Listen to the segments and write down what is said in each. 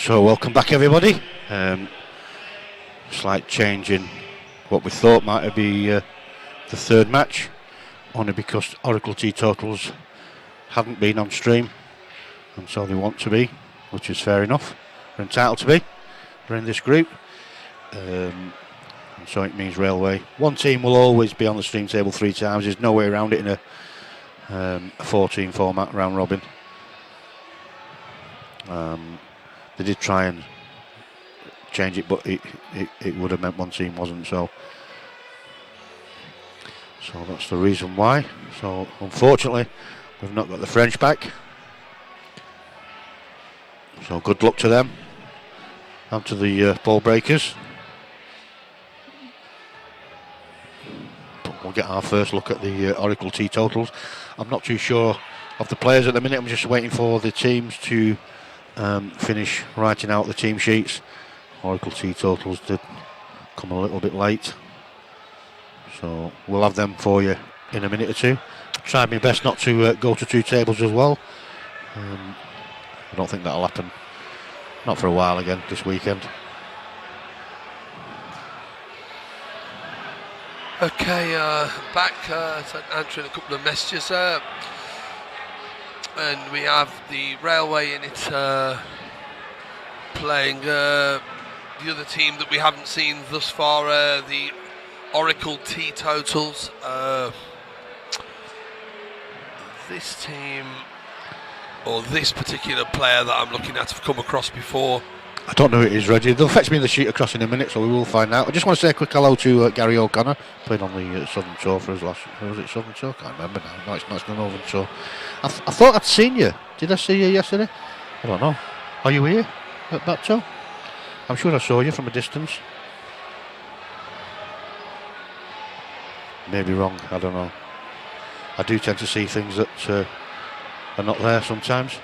So welcome back everybody. Slight change in what we thought might be the third match, only because Oracle Teetotals hadn't been on stream, and so they want to be, which is fair enough. They're entitled to be. We're in this group, and so it means Railway. One team will always be on the stream table 3 times. There's no way around it in a 14 format round robin. They did try and change it, but it would have meant one team wasn't, so that's the reason why. So unfortunately we've not got the French back, so good luck to them and to the ball breakers. But we'll get our first look at the Oracle Teetotals. I'm not too sure of the players at the minute. I'm just waiting for the teams to finish writing out the team sheets. Oracle Teetotals did come a little bit late, so we'll have them for you in a minute or two. Tried my best not to go to 2 tables as well. I don't think that'll happen, not for a while again this weekend. Okay, back answering a couple of messages. And we have the Railway in it playing the other team that we haven't seen thus far, the Oracle Teetotals. This team, or this particular player that I'm looking at, have come across before. I don't know who it is, Reggie. They'll fetch me the sheet across in a minute, so we will find out. I just want to say a quick hello to Gary O'Connor. Played on the Southern Tour for us last. Was it Southern Tour? I can't remember now. No, it's not the Northern Tour. I thought I'd seen you. Did I see you yesterday? I don't know. Are you here at Bapto? I'm sure I saw you from a distance. Maybe wrong. I don't know. I do tend to see things that are not there sometimes.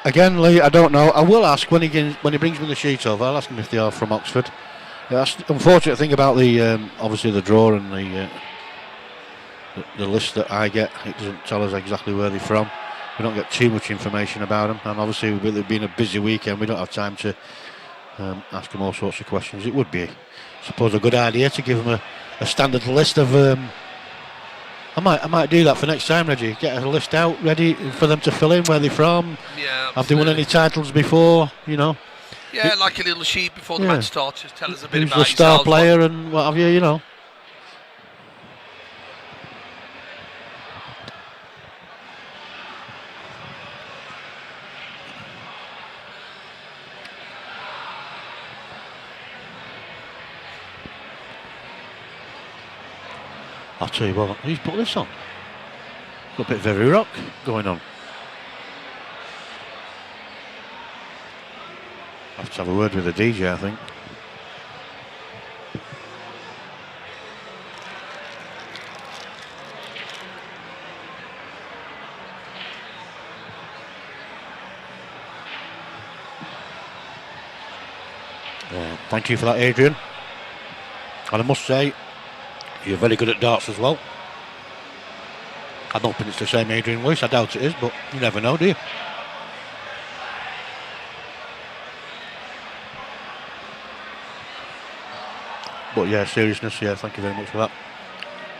Again, Lee, I don't know. I will ask when he brings me the sheet over. I'll ask him if they are from Oxford. That's the unfortunate thing about the obviously the draw and the list that I get. It doesn't tell us exactly where they're from. We don't get too much information about them, and obviously with it being a busy weekend, we don't have time to ask them all sorts of questions. It would be, I suppose, a good idea to give them a standard list of. I might do that for next time, Reggie. Get a list out ready for them to fill in where they're from. Yeah, absolutely. Have they won any titles before? You know. Yeah, like a little sheet before the match starts. Just tell us a bit Who's about the star yourselves, player and what have you. You know. I'll tell you what, who's put this on? Got a bit of heavy rock going on. I have to have a word with the DJ, I think. Thank you for that, Adrian. And I must say, you're very good at darts as well. I don't think it's the same Adrian Lewis, I doubt it is, but you never know, do you? But yeah, seriousness, yeah, thank you very much for that.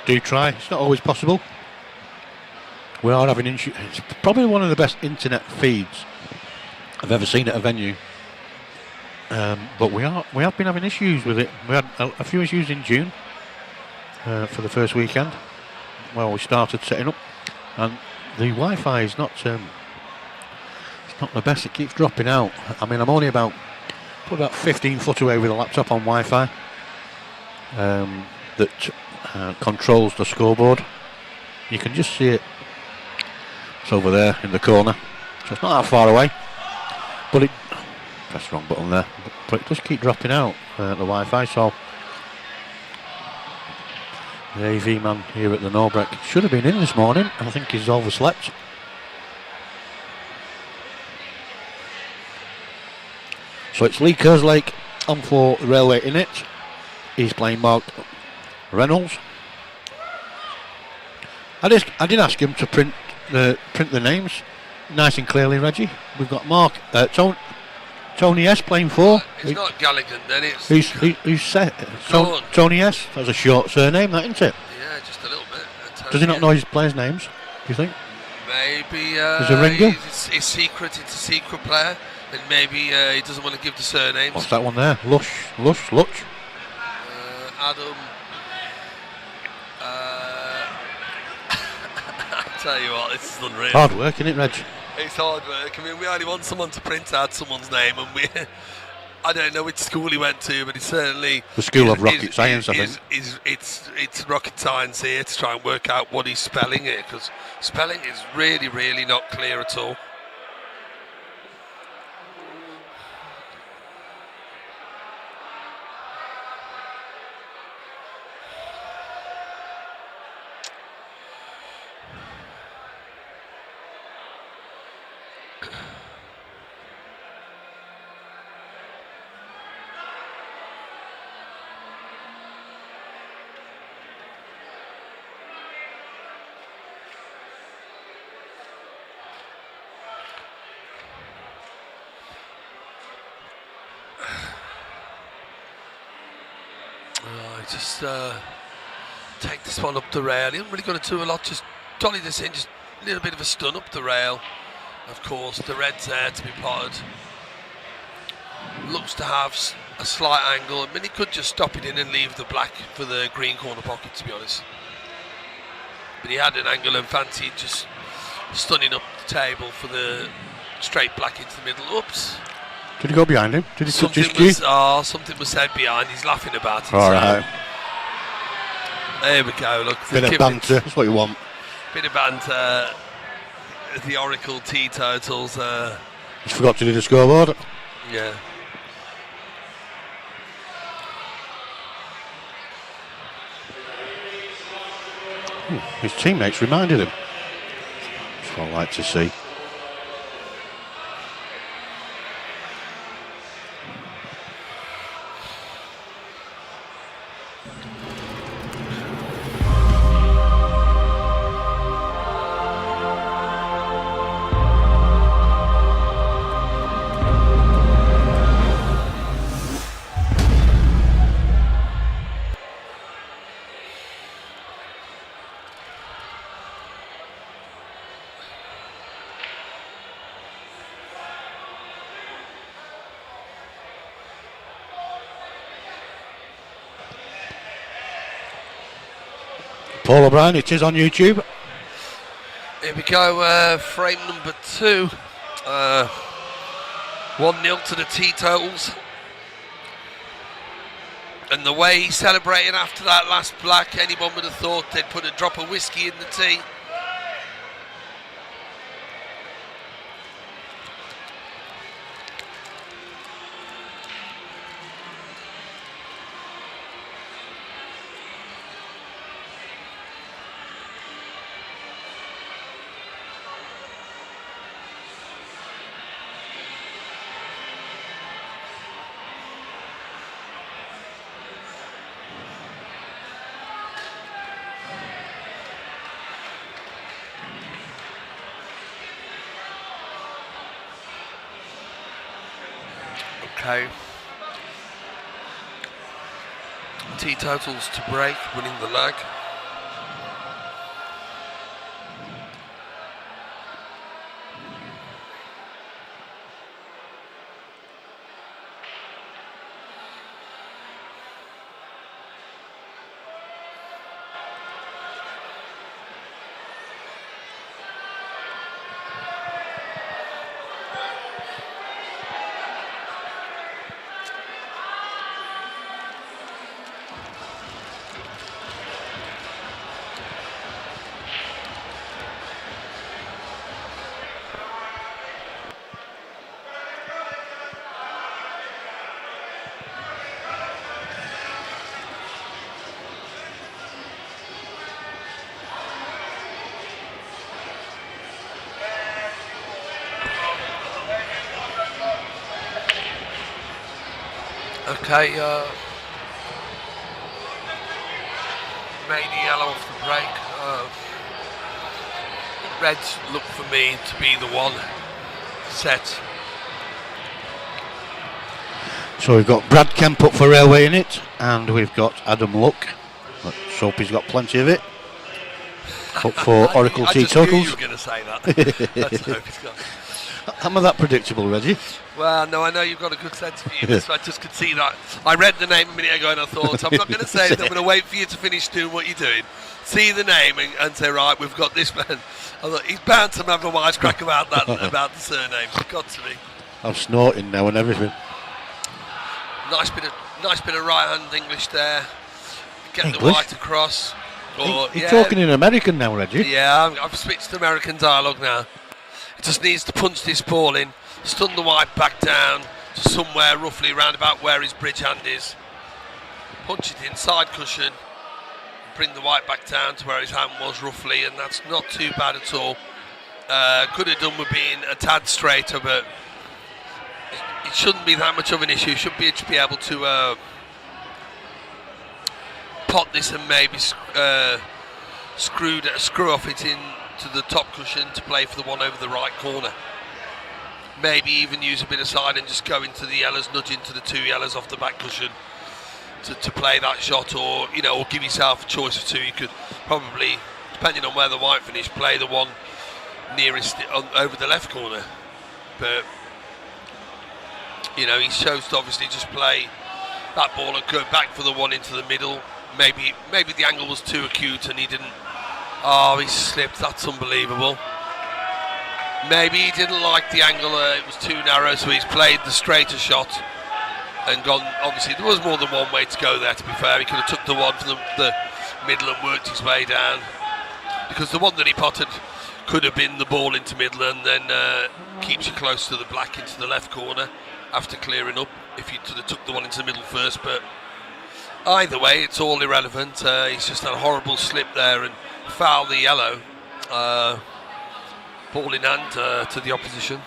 Do try, it's not always possible. We are having it's probably one of the best internet feeds I've ever seen at a venue. But we have been having issues with it. We had a few issues in June. For the first weekend, well, we started setting up, and the Wi-Fi is not it's not the best. It keeps dropping out. I mean, I'm only about 15 foot away with a laptop on Wi-Fi that controls the scoreboard. You can just see it. It's over there in the corner, so it's not that far away. But it press the wrong button there. But it does keep dropping out the Wi-Fi. So. The AV man here at the Norbreck should have been in this morning. I think he's overslept. So it's Lee Kerslake on for the Railway in it. He's playing Mark Reynolds. I did ask him to print print the names nice and clearly, Reggie. We've got Mark Tony S playing 4. It's not Galligan, then it's. Who's set? Tony S. That's a short surname, that, isn't it? Yeah, just a little bit. Does he not know his players' names? Do you think? Maybe. Is it Ringo? It's secret. It's a secret player, and maybe he doesn't want to give the surnames. What's that one there? Lush. Adam. I tell you what, this is unreal. Hard work, isn't it, Reg? It's hard work. I mean, we only want someone to print out someone's name, and I don't know which school he went to, but he certainly the School of Rocket Science. I think it's rocket science here to try and work out what he's spelling here, because spelling is really, really not clear at all. Just take this one up the rail. He hasn't really got to do a lot, just dolly this in, just a little bit of a stun up the rail. Of course, the red's there to be potted. Looks to have a slight angle. I mean, he could just stop it in and leave the black for the green corner pocket, to be honest. But he had an angle and fancied just stunning up the table for the straight black into the middle. Oops. Did he go behind him? Did he touch his key? Something was said behind. He's laughing about it. All right. There we go. Look, bit of banter. That's what you want. Bit of banter. The Oracle teetotals. Just forgot to do the scoreboard. Yeah. His teammates reminded him. That's what I like to see. Paul O'Brien, it is on YouTube. Here we go, frame number 2. 1-0 to the Teetotals. And the way he celebrated after that last black, anyone would have thought they'd put a drop of whiskey in the tea. Okay. Teetotals to break, winning the lag. Okay, made the yellow off the break. Reds look for me to be the one set. So we've got Brad Kemp up for Railway in it, and we've got Adam Luck. Let's hope he's got plenty of it. Up for Oracle I just knew you were going to say that. Let's hope he's got. Am I that predictable, Reggie? Well, no, I know you've got a good sense of humour, so I just could see that. I read the name a minute ago and I thought, I'm not going to say it, I'm going to wait for you to finish doing what you're doing, see the name and say, right, we've got this man. I thought, he's bound to have a wisecrack about that, about the surname. It's got to be. I'm snorting now and everything. Nice bit of right-hand English there. Get English? the white across. You're talking in American now, Reggie. Yeah, I've switched to American dialogue now. It just needs to punch this ball in, stun the white back down to somewhere roughly around about where his bridge hand is. Punch it in, side cushion, bring the white back down to where his hand was roughly, and that's not too bad at all. Could have done with being a tad straighter, but it shouldn't be that much of an issue. Should be able to pot this and maybe screw off it into the top cushion to play for the one over the right corner. Maybe even use a bit of side and just go into the yellows, nudge into the two yellows off the back cushion to play that shot, or or give yourself a choice of two. You could probably, depending on where the white finished, play the one nearest over the left corner. But he chose to obviously just play that ball and go back for the one into the middle. Maybe the angle was too acute and he didn't. Oh, he slipped. That's unbelievable. Maybe he didn't like the angle. It was too narrow, so he's played the straighter shot and gone. Obviously, there was more than one way to go there. To be fair, he could have took the one from the middle and worked his way down, because the one that he potted could have been the ball into middle and then keeps you close to the black into the left corner after clearing up. If you took the one into the middle first, but either way, it's all irrelevant. He's just had a horrible slip there and fouled the yellow. Ball in hand to the opposition.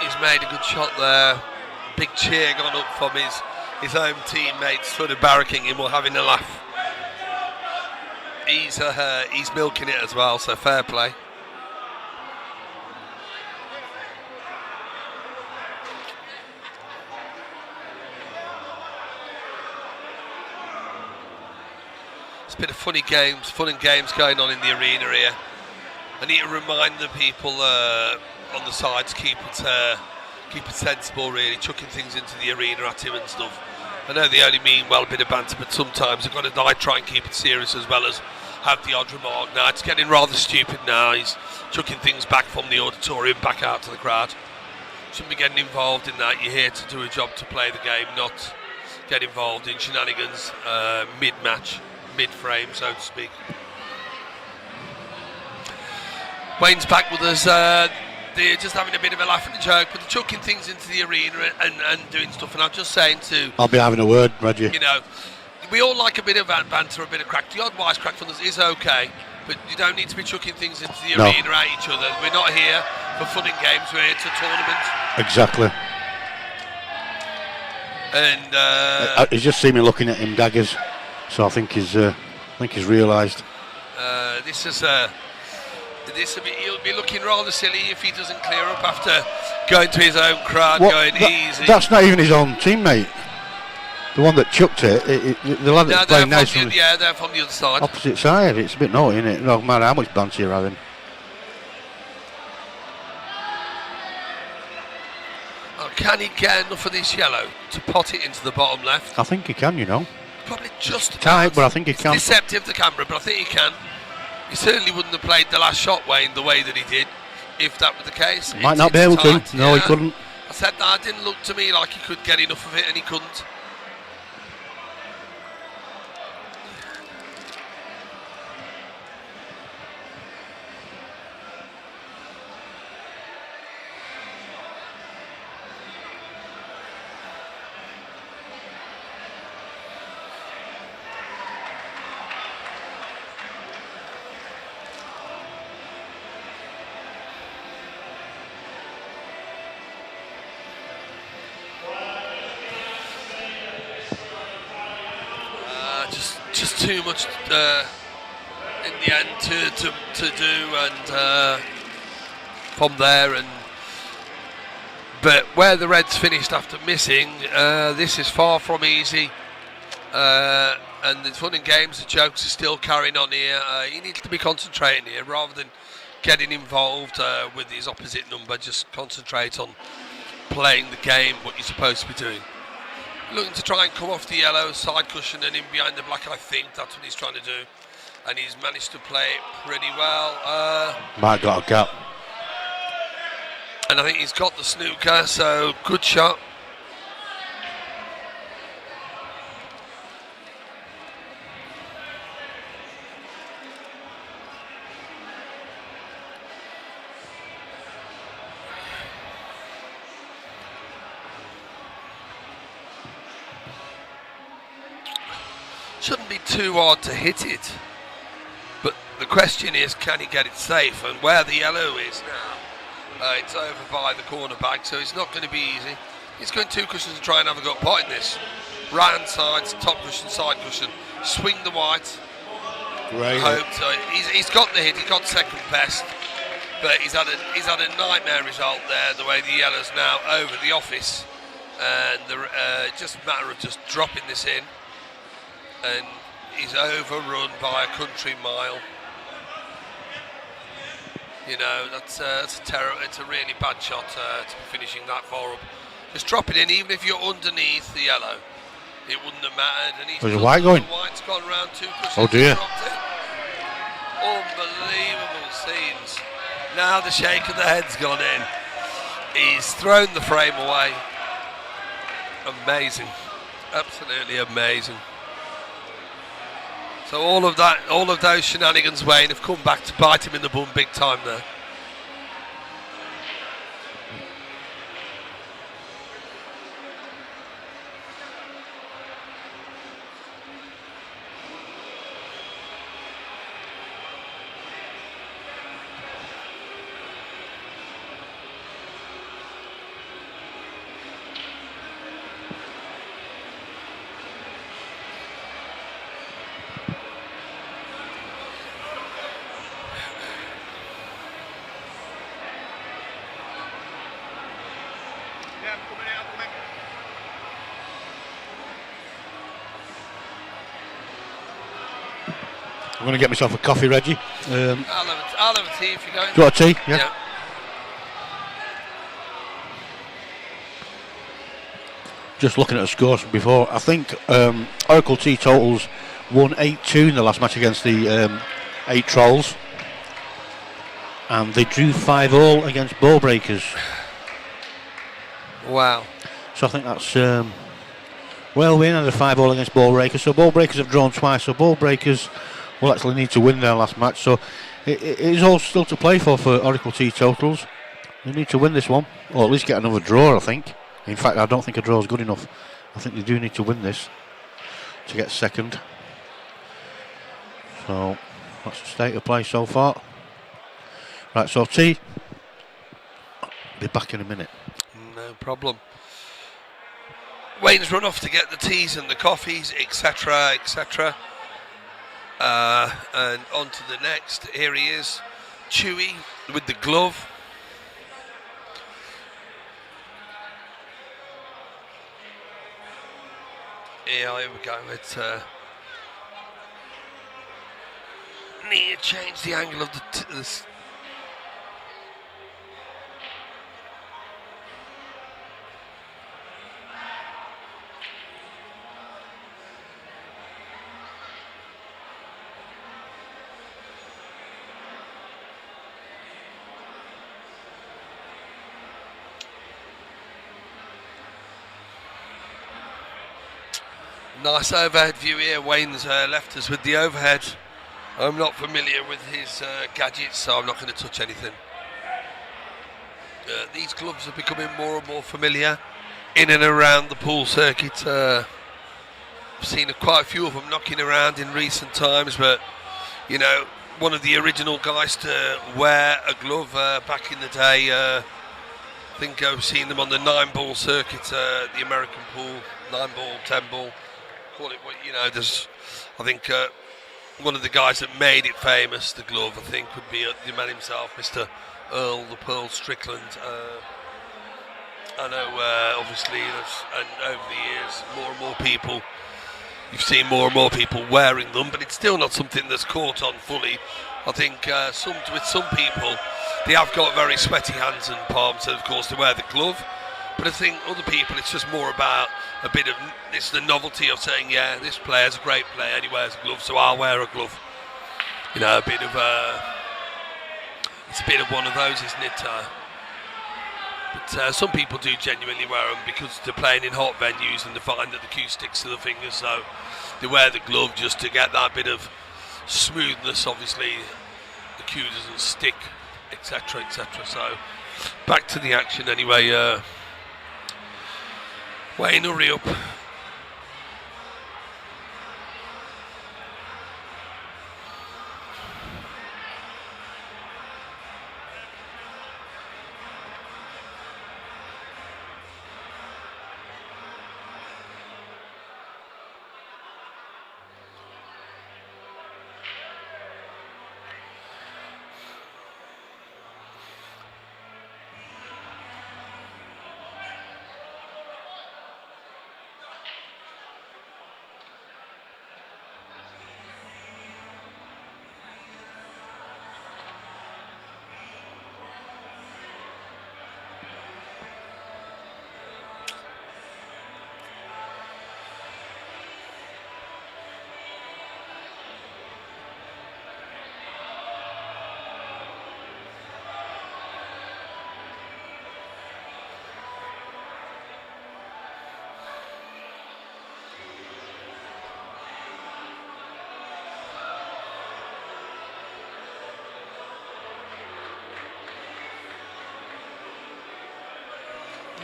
He's made a good shot there. Big cheer gone up from his home teammates, sort of barracking him or having a laugh. He's milking it as well, so fair play. It's a bit of fun and games going on in the arena here. I need to remind the people on the sides, keep it sensible, really, chucking things into the arena at him and stuff. I know they only mean well a bit of banter, but sometimes they've got to try and keep it serious as well as have the odd remark. Now it's getting rather stupid now. He's chucking things back from the auditorium back out to the crowd. Shouldn't be getting involved in that. You're here to do a job to play the game, not get involved in shenanigans mid-match, mid-frame, so to speak. Wayne's back with us. They're just having a bit of a laugh and a joke, but they're chucking things into the arena and doing stuff. And I'm just saying I'll be having a word, Reggie. We all like a bit of banter, a bit of crack. The odd wisecrack from us is okay, but you don't need to be chucking things into the arena at each other. We're not here for fun and games. We're here to tournament. Exactly. And he's just seen me looking at him daggers, so I think he's realised. He'll be looking rather silly if he doesn't clear up after going to his own crowd, going easy. That's not even his own teammate. The one that chucked it, the lad that's playing nice from they're from the other side. Opposite side. It's a bit naughty, isn't it? No matter how much banter you're having. Can he get enough of this yellow to pot it into the bottom left? I think he can, you know. Probably just tight, but I think he can. It's deceptive, the camera, but I think he can. He certainly wouldn't have played the last shot, Wayne, the way that he did, if that were the case. Might not be able to. No, he couldn't. I said that. It didn't look to me like he could get enough of it, and he couldn't. Just too much in the end to do, and from there, but where the Reds finished after missing, this is far from easy, and the fun and games, the jokes are still carrying on here. He needs to be concentrating here rather than getting involved with his opposite number. Just concentrate on playing the game, what you're supposed to be doing. Looking to try and come off the yellow side cushion and in behind the black. I think that's what he's trying to do, and he's managed to play it pretty well. Might got a gap, and I think he's got the snooker, so good shot. Shouldn't be too hard to hit it, but the question is, can he get it safe? And where the yellow is now, it's over by the corner bag, so it's not going to be easy. He's going two cushions to try and have a good pot in this. Right hand side, top cushion, side cushion, swing the white. Great. He's got the hit. He got second best, but he's had a nightmare result there. The way the yellow's now over the office, and just a matter of just dropping this in. And he's overrun by a country mile. You know, that's a terrible. It's a really bad shot to be finishing that far up. Just drop it in, even if you're underneath the yellow, it wouldn't have mattered. And there's a white going. The white's gone round two cushions. Oh dear! Unbelievable scenes. Now the shake of the head's gone in. He's thrown the frame away. Amazing, absolutely amazing. So all of those shenanigans, Wayne, have come back to bite him in the bum big time there. I'm going to get myself a coffee, Reggie. I'll have a tea if you're going. Do you want a tea? Yeah. Just looking at the scores from before, I think Oracle Teetotals won 8-2 in the last match against the 8 Trolls, and they drew 5-all against Ball Breakers. Wow. So I think that's well, we had a 5-all against Ball Breakers, so Ball Breakers have drawn twice, so Ball Breakers will actually need to win their last match, so it is all still to play for Oracle Teetotals. They need to win this one, or at least get another draw, I think. In fact, I don't think a draw is good enough. I think they do need to win this to get second. So that's the state of play so far. Right, so tea. Be back in a minute. No problem. Wayne's run off to get the teas and the coffees, etc., etc. And on to the next. Here he is, Chewy with the glove. Yeah, here we go. It's need to change the angle of this. Nice overhead view here. Wayne's left us with the overhead. I'm not familiar with his gadgets, so I'm not going to touch anything. These gloves are becoming more and more familiar in and around the pool circuit. I've seen quite a few of them knocking around in recent times, but you know, one of the original guys to wear a glove back in the day. I think I've seen them on the 9-ball circuit, the American pool, 9-ball, 10-ball. Call it what you know. There's, I think, one of the guys that made it famous, the glove, I think, would be the man himself, Mr. Earl the Pearl Strickland. I know, obviously, and over the years, more and more people, you've seen more and more people wearing them, but it's still not something that's caught on fully. I think with some people, they have got very sweaty hands and palms, so of course they wear the glove. But I think other people, it's just more about a bit of, it's the novelty of saying, yeah, this player's a great player and he wears a glove, so I'll wear a glove. You know, it's a bit of one of those, isn't it? But some people do genuinely wear them because they're playing in hot venues and they find that the cue sticks to the fingers, so they wear the glove just to get that bit of smoothness. Obviously, the cue doesn't stick, etc., etc. So back to the action anyway. Wayne, hurry up.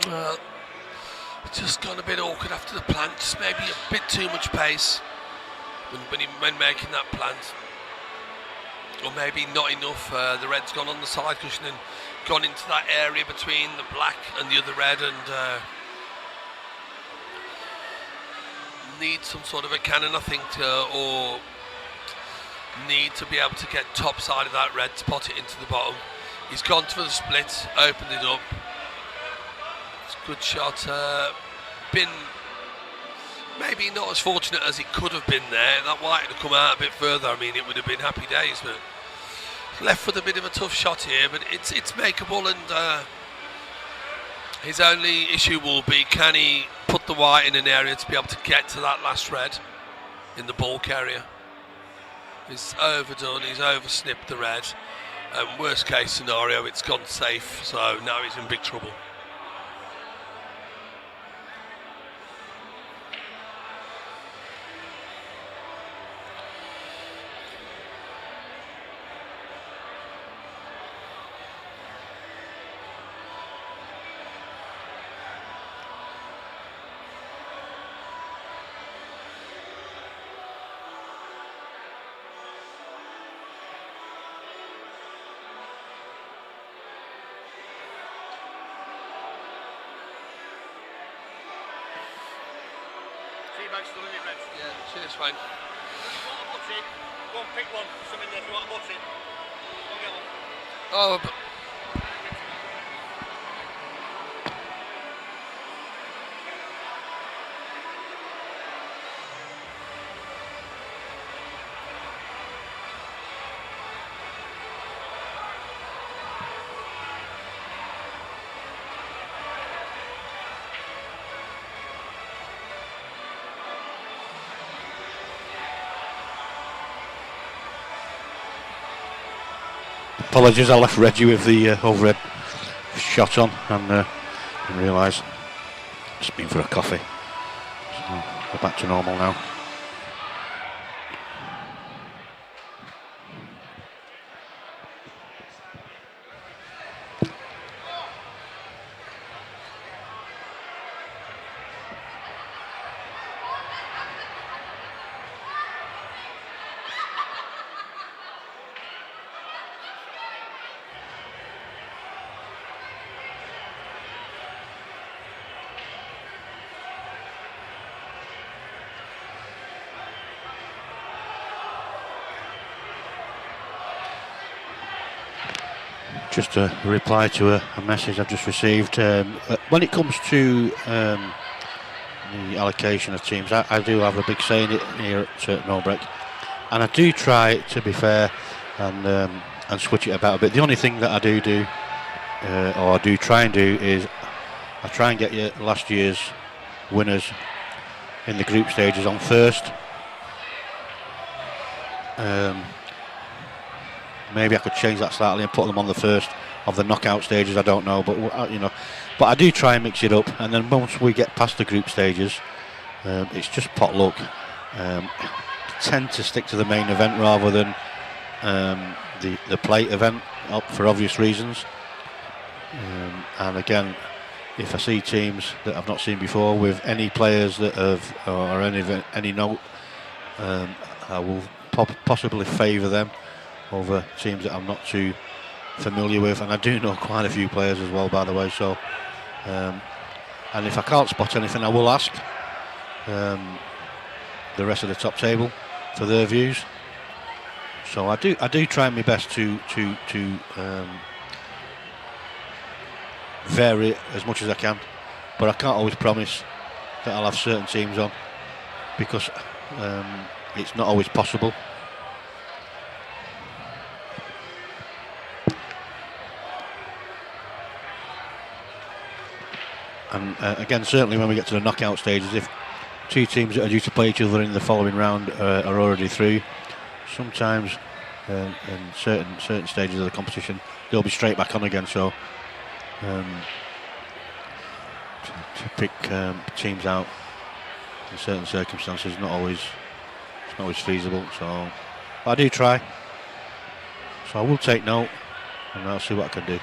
Well, it's just gone a bit awkward after the plant, just maybe a bit too much pace when making that plant. Or maybe not enough. The red's gone on the side cushion and gone into that area between the black and the other red, and need some sort of a cannon, I think, or need to be able to get top side of that red to pot it into the bottom. He's gone for the split, opened it up. It's a good shot. Been maybe not as fortunate as it could have been there. That white had come out a bit further. I mean, it would have been happy days, but left with a bit of a tough shot here. But it's makeable, and his only issue will be, can he put the white in an area to be able to get to that last red in the bulk area. He's overdone, he's oversnipped the red, and worst case scenario, it's gone safe, so now he's in big trouble. Yeah, cheers, Wayne. Go and pick one. Something there if you want a butty. Go and get one. Oh, but Apologies, I left Reggie with the overhead shot on and realised it's been for a coffee. So we're back to normal now. Just a reply to a message I've just received. When it comes to the allocation of teams, I do have a big say in it here at No Break, and I do try to be fair and switch it about a bit. The only thing that I do, or I do try and do, is I try and get your last year's winners in the group stages on first. Maybe I could change that slightly and put them on the first of the knockout stages. I don't know, but but I do try and mix it up. And then once we get past the group stages, it's just pot luck. Tend to stick to the main event rather than the plate event, for obvious reasons. And again, if I see teams that I've not seen before with any players that have or any note, I will possibly favour them over teams that I'm not too familiar with, and I do know quite a few players as well, by the way. So, and if I can't spot anything, I will ask the rest of the top table for their views. So I do try my best to vary as much as I can, but I can't always promise that I'll have certain teams on because it's not always possible. And again, certainly when we get to the knockout stages, if two teams that are due to play each other in the following round are already through, sometimes in certain stages of the competition they'll be straight back on again. So to pick teams out in certain circumstances it's not always feasible. So I do try. So I will take note and I'll see what I can do.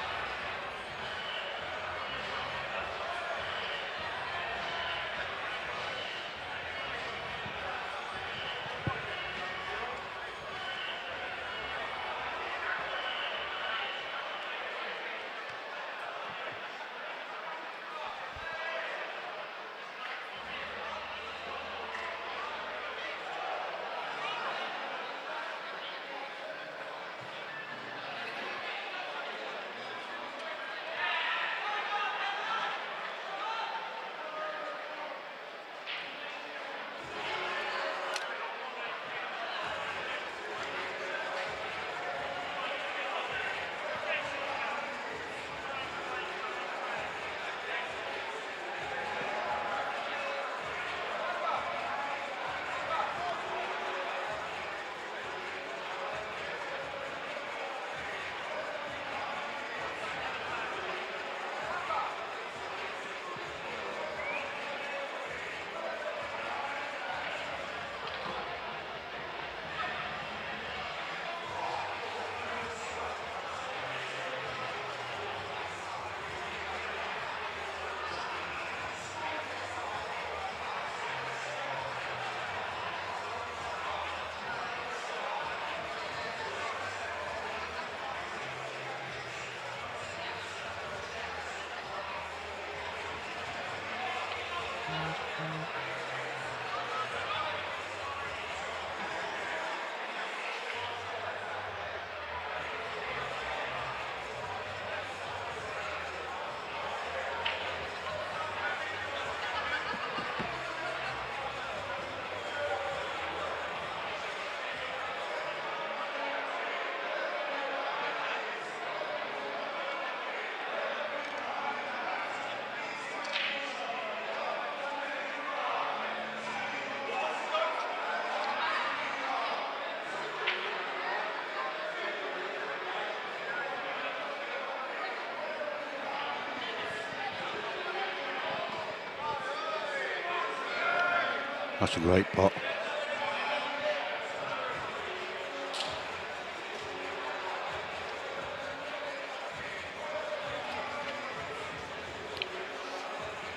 That's a great pot.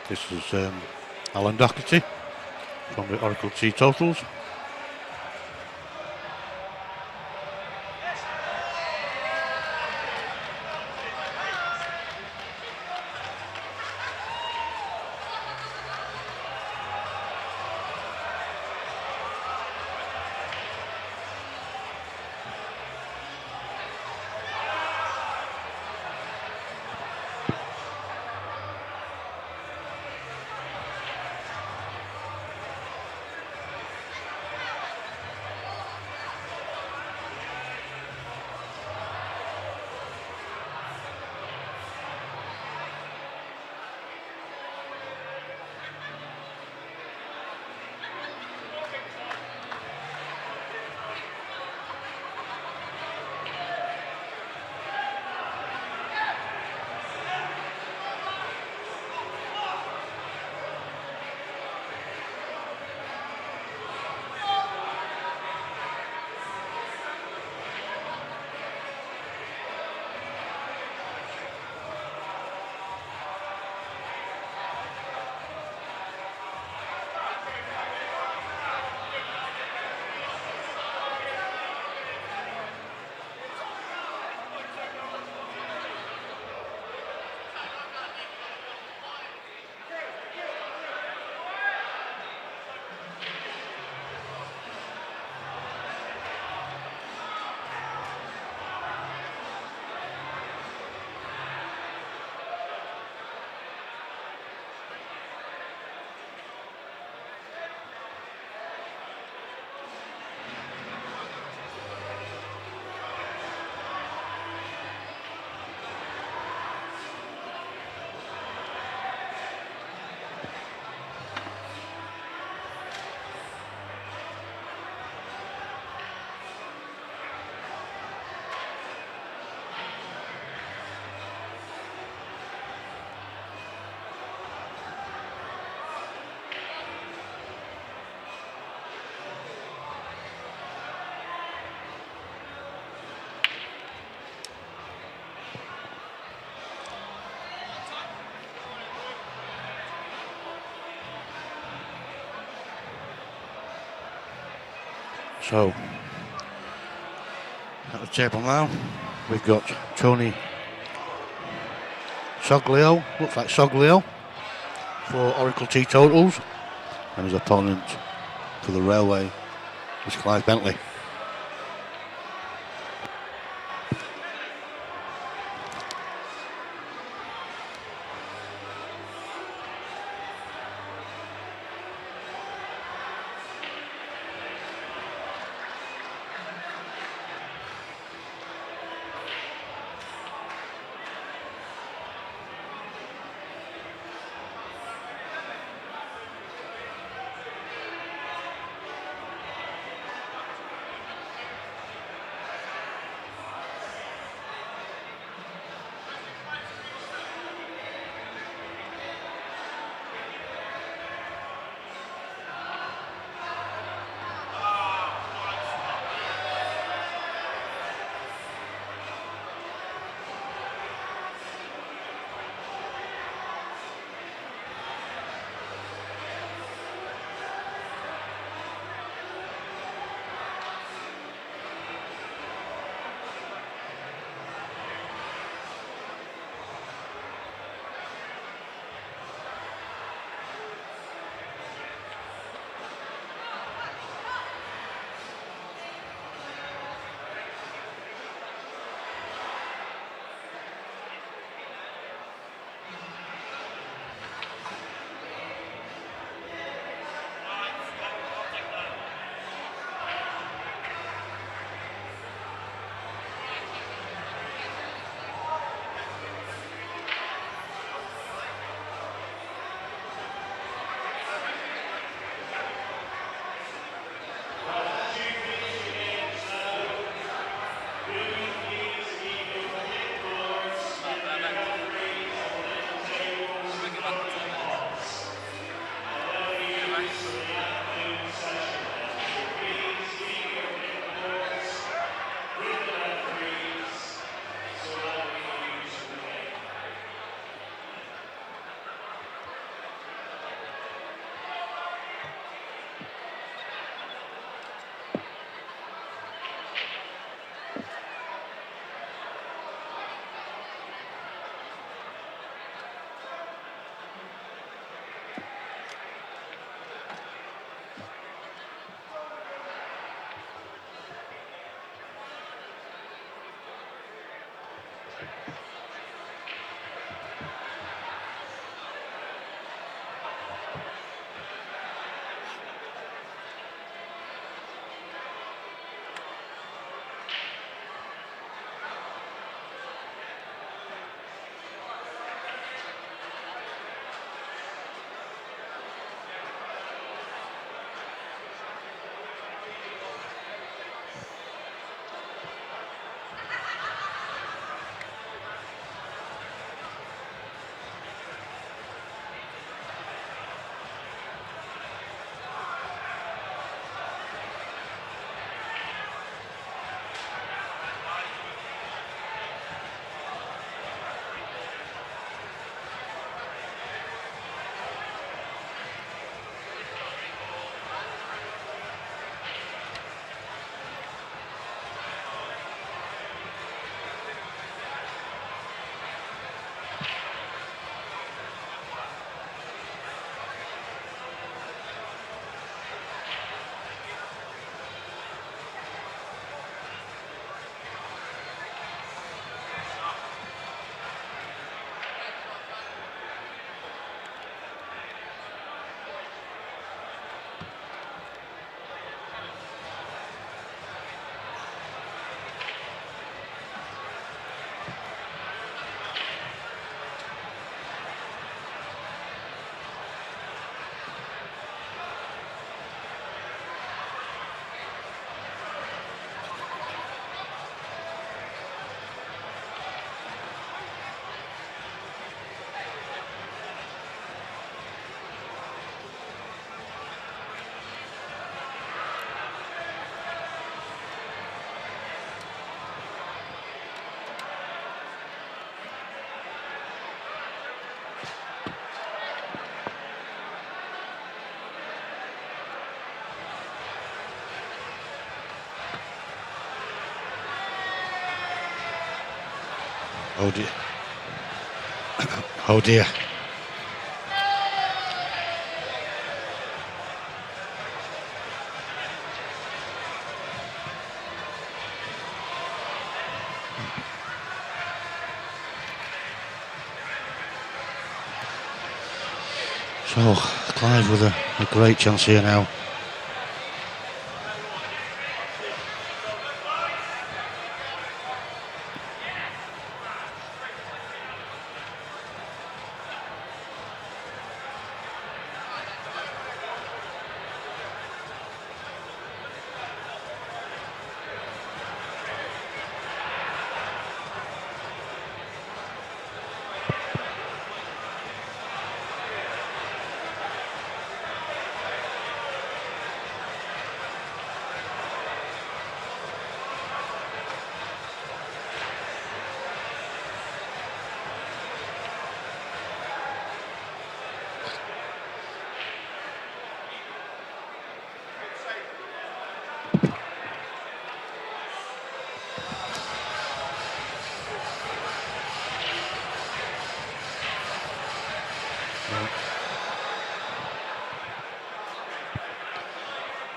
This is Alan Doherty from the Oracle Teetotals. So, at the table now, we've got Tony Soglio, looks like Soglio, for Oracle Teetotals, and his opponent for the Railway is Clive Bentley. Oh dear. Oh dear. So, Clive with a great chance here now.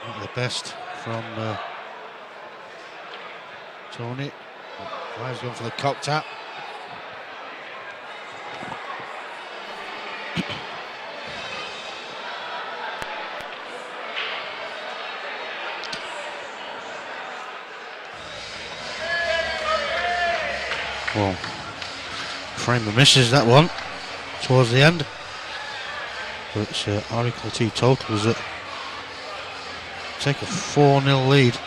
Not the best from Tony. Clive's going for the cock tap. Well, Framer misses that one towards the end. But it's Oracle teetotals that take a 4-0 lead.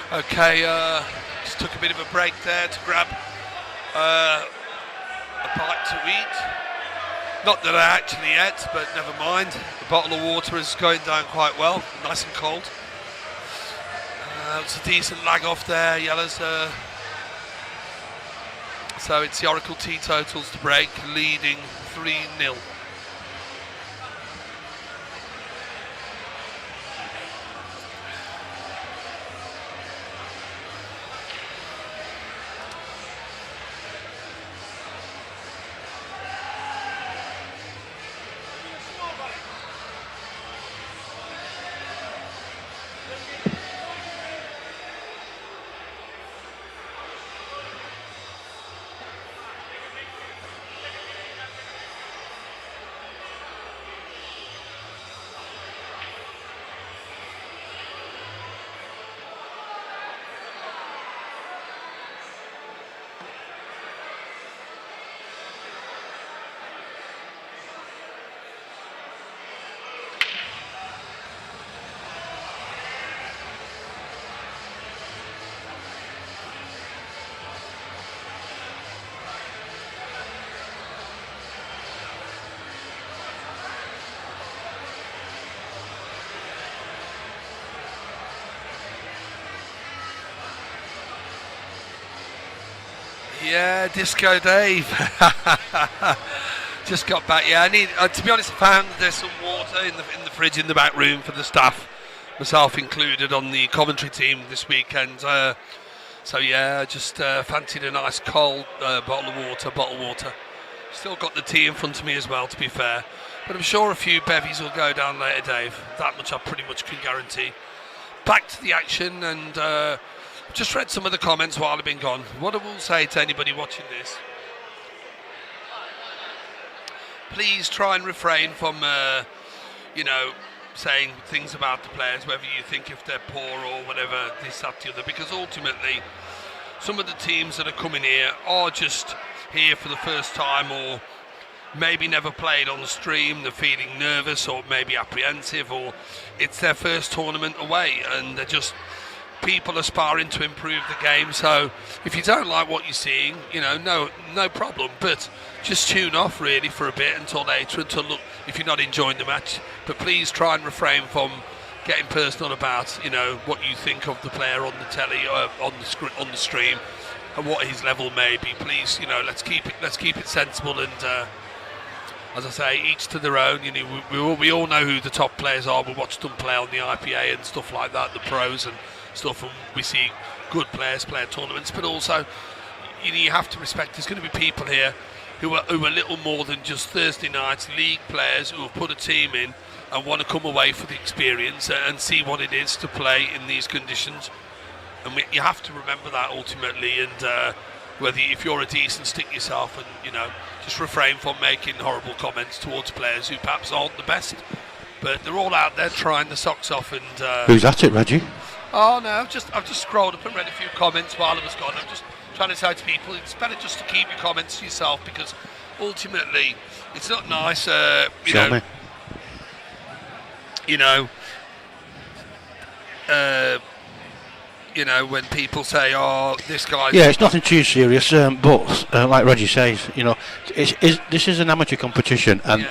Okay, just took a bit of a break there to grab to eat. Not that I actually ate, but never mind. The bottle of water is going down quite well, nice and cold. It's a decent lag off there, Yellows. So it's the Oracle Teetotals to break, leading 3-0. Yeah, Disco Dave. Just got back. Yeah, I need. To be honest, I found there's some water in the fridge in the back room for the staff, myself included, on the commentary team this weekend. So yeah, I just fancied a nice cold bottled water. Still got the tea in front of me as well, to be fair. But I'm sure a few bevies will go down later, Dave. That much I pretty much can guarantee. Back to the action, and just read some of the comments while I've been gone. What I will say to anybody watching this: please try and refrain from, saying things about the players, whether you think if they're poor or whatever, this, that, the other, because ultimately some of the teams that are coming here are just here for the first time, or maybe never played on the stream. They're feeling nervous or maybe apprehensive, or it's their first tournament away, and they're just people aspiring to improve the game. So if you don't like what you're seeing, no problem, but just tune off really for a bit until later, until look if you're not enjoying the match. But please try and refrain from getting personal about what you think of the player on the telly, on the stream, and what his level may be. Please, let's keep it sensible, and as I say, each to their own. We all know who the top players are. We watch them play on the IPA and stuff like that, the pros and stuff, and we see good players play at tournaments. But also, you have to respect there's going to be people here who are little more than just Thursday night league players who have put a team in and want to come away for the experience and see what it is to play in these conditions. And you have to remember that ultimately. And if you're a decent, stick yourself, and just refrain from making horrible comments towards players who perhaps aren't the best. But they're all out there trying the socks off. And who's at it, Reggie? Oh no, I've just scrolled up and read a few comments while I was gone. I'm just trying to say to people, it's better just to keep your comments to yourself, because ultimately it's not nice. Show me. When people say, "Oh, this guy." Yeah, it's nothing too serious. But like Reggie says, this is an amateur competition, and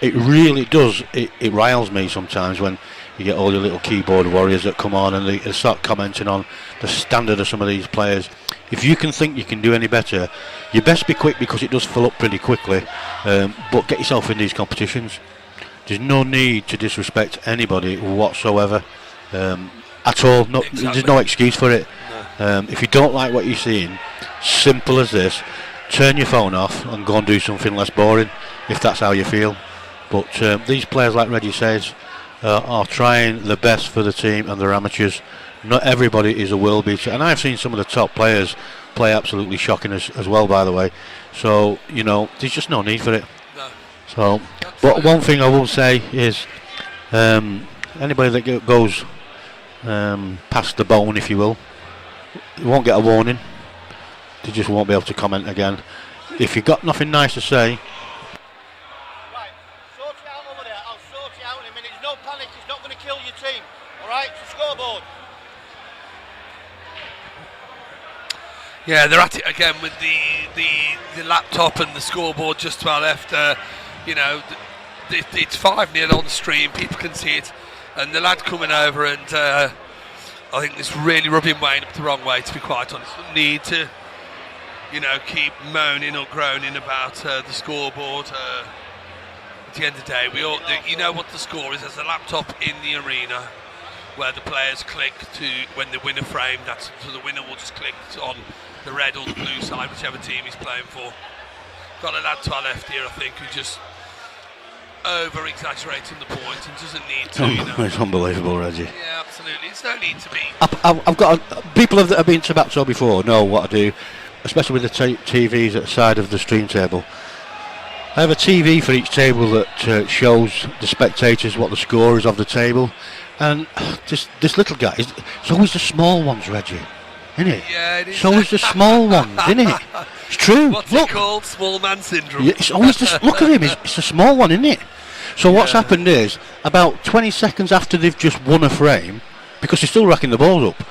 it really does. It riles me sometimes when you get all your little keyboard warriors that come on and they start commenting on the standard of some of these players. If you can think you can do any better, you best be quick, because it does fill up pretty quickly. But get yourself in these competitions. There's no need to disrespect anybody whatsoever at all. No, exactly. There's no excuse for it. No. If you don't like what you're seeing, simple as this, turn your phone off and go and do something less boring, if that's how you feel. But these players, like Reggie says, are trying the best for the team, and they're amateurs. Not everybody is a world beater, and I've seen some of the top players play absolutely shocking as well, by the way. So there's just no need for it. No. So, but one thing I will say is, anybody that goes past the bone, if you will, you won't get a warning. They just won't be able to comment again. If you've got nothing nice to say, kill your team. Alright, it's a scoreboard. Yeah, they're at it again with the the laptop and the scoreboard just about left. It's 5-0 on the stream. People can see it, and the lad coming over, and I think it's really rubbing Wayne up the wrong way. To be quite honest, need to, keep moaning or groaning about the scoreboard. At the end of the day, we all, you know what the score is. There's a laptop in the arena where the players click to when the winner frame. So the winner will just click on the red or the blue side, whichever team he's playing for. Got a lad to our left here, I think, who's just over-exaggerating the point and doesn't need to. It's unbelievable, Reggie. Yeah, absolutely. There's no need to be. I've got people that have been to Bapto before know what I do, especially with the TVs at the side of the stream table. I have a TV for each table that shows the spectators what the score is of the table, and this little guy, it's always the small ones, Reggie, isn't it? Yeah, it is. It's always the small ones, isn't it? It's true. What's Look. it called? Small man syndrome. Yeah, it's always look at him. It's a small one, isn't it? So what's happened is about 20 seconds after they've just won a frame, because they're still racking the ball up.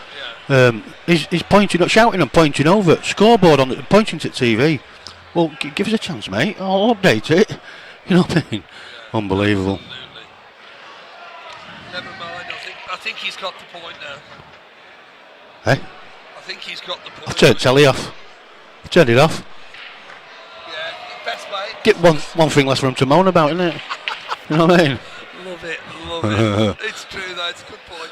Yeah. He's pointing, shouting and pointing over scoreboard on pointing to TV. Well, give us a chance, mate. I'll update it. You know what I mean? Yeah, Unbelievable. Absolutely. Never mind. I think he's got the point now. Eh? I think he's got the point. I've turned telly off. I've turned it off. Yeah, best way. Get one thing less for him to moan about, isn't it? You know what I mean? Love it. It's true though. It's a good point.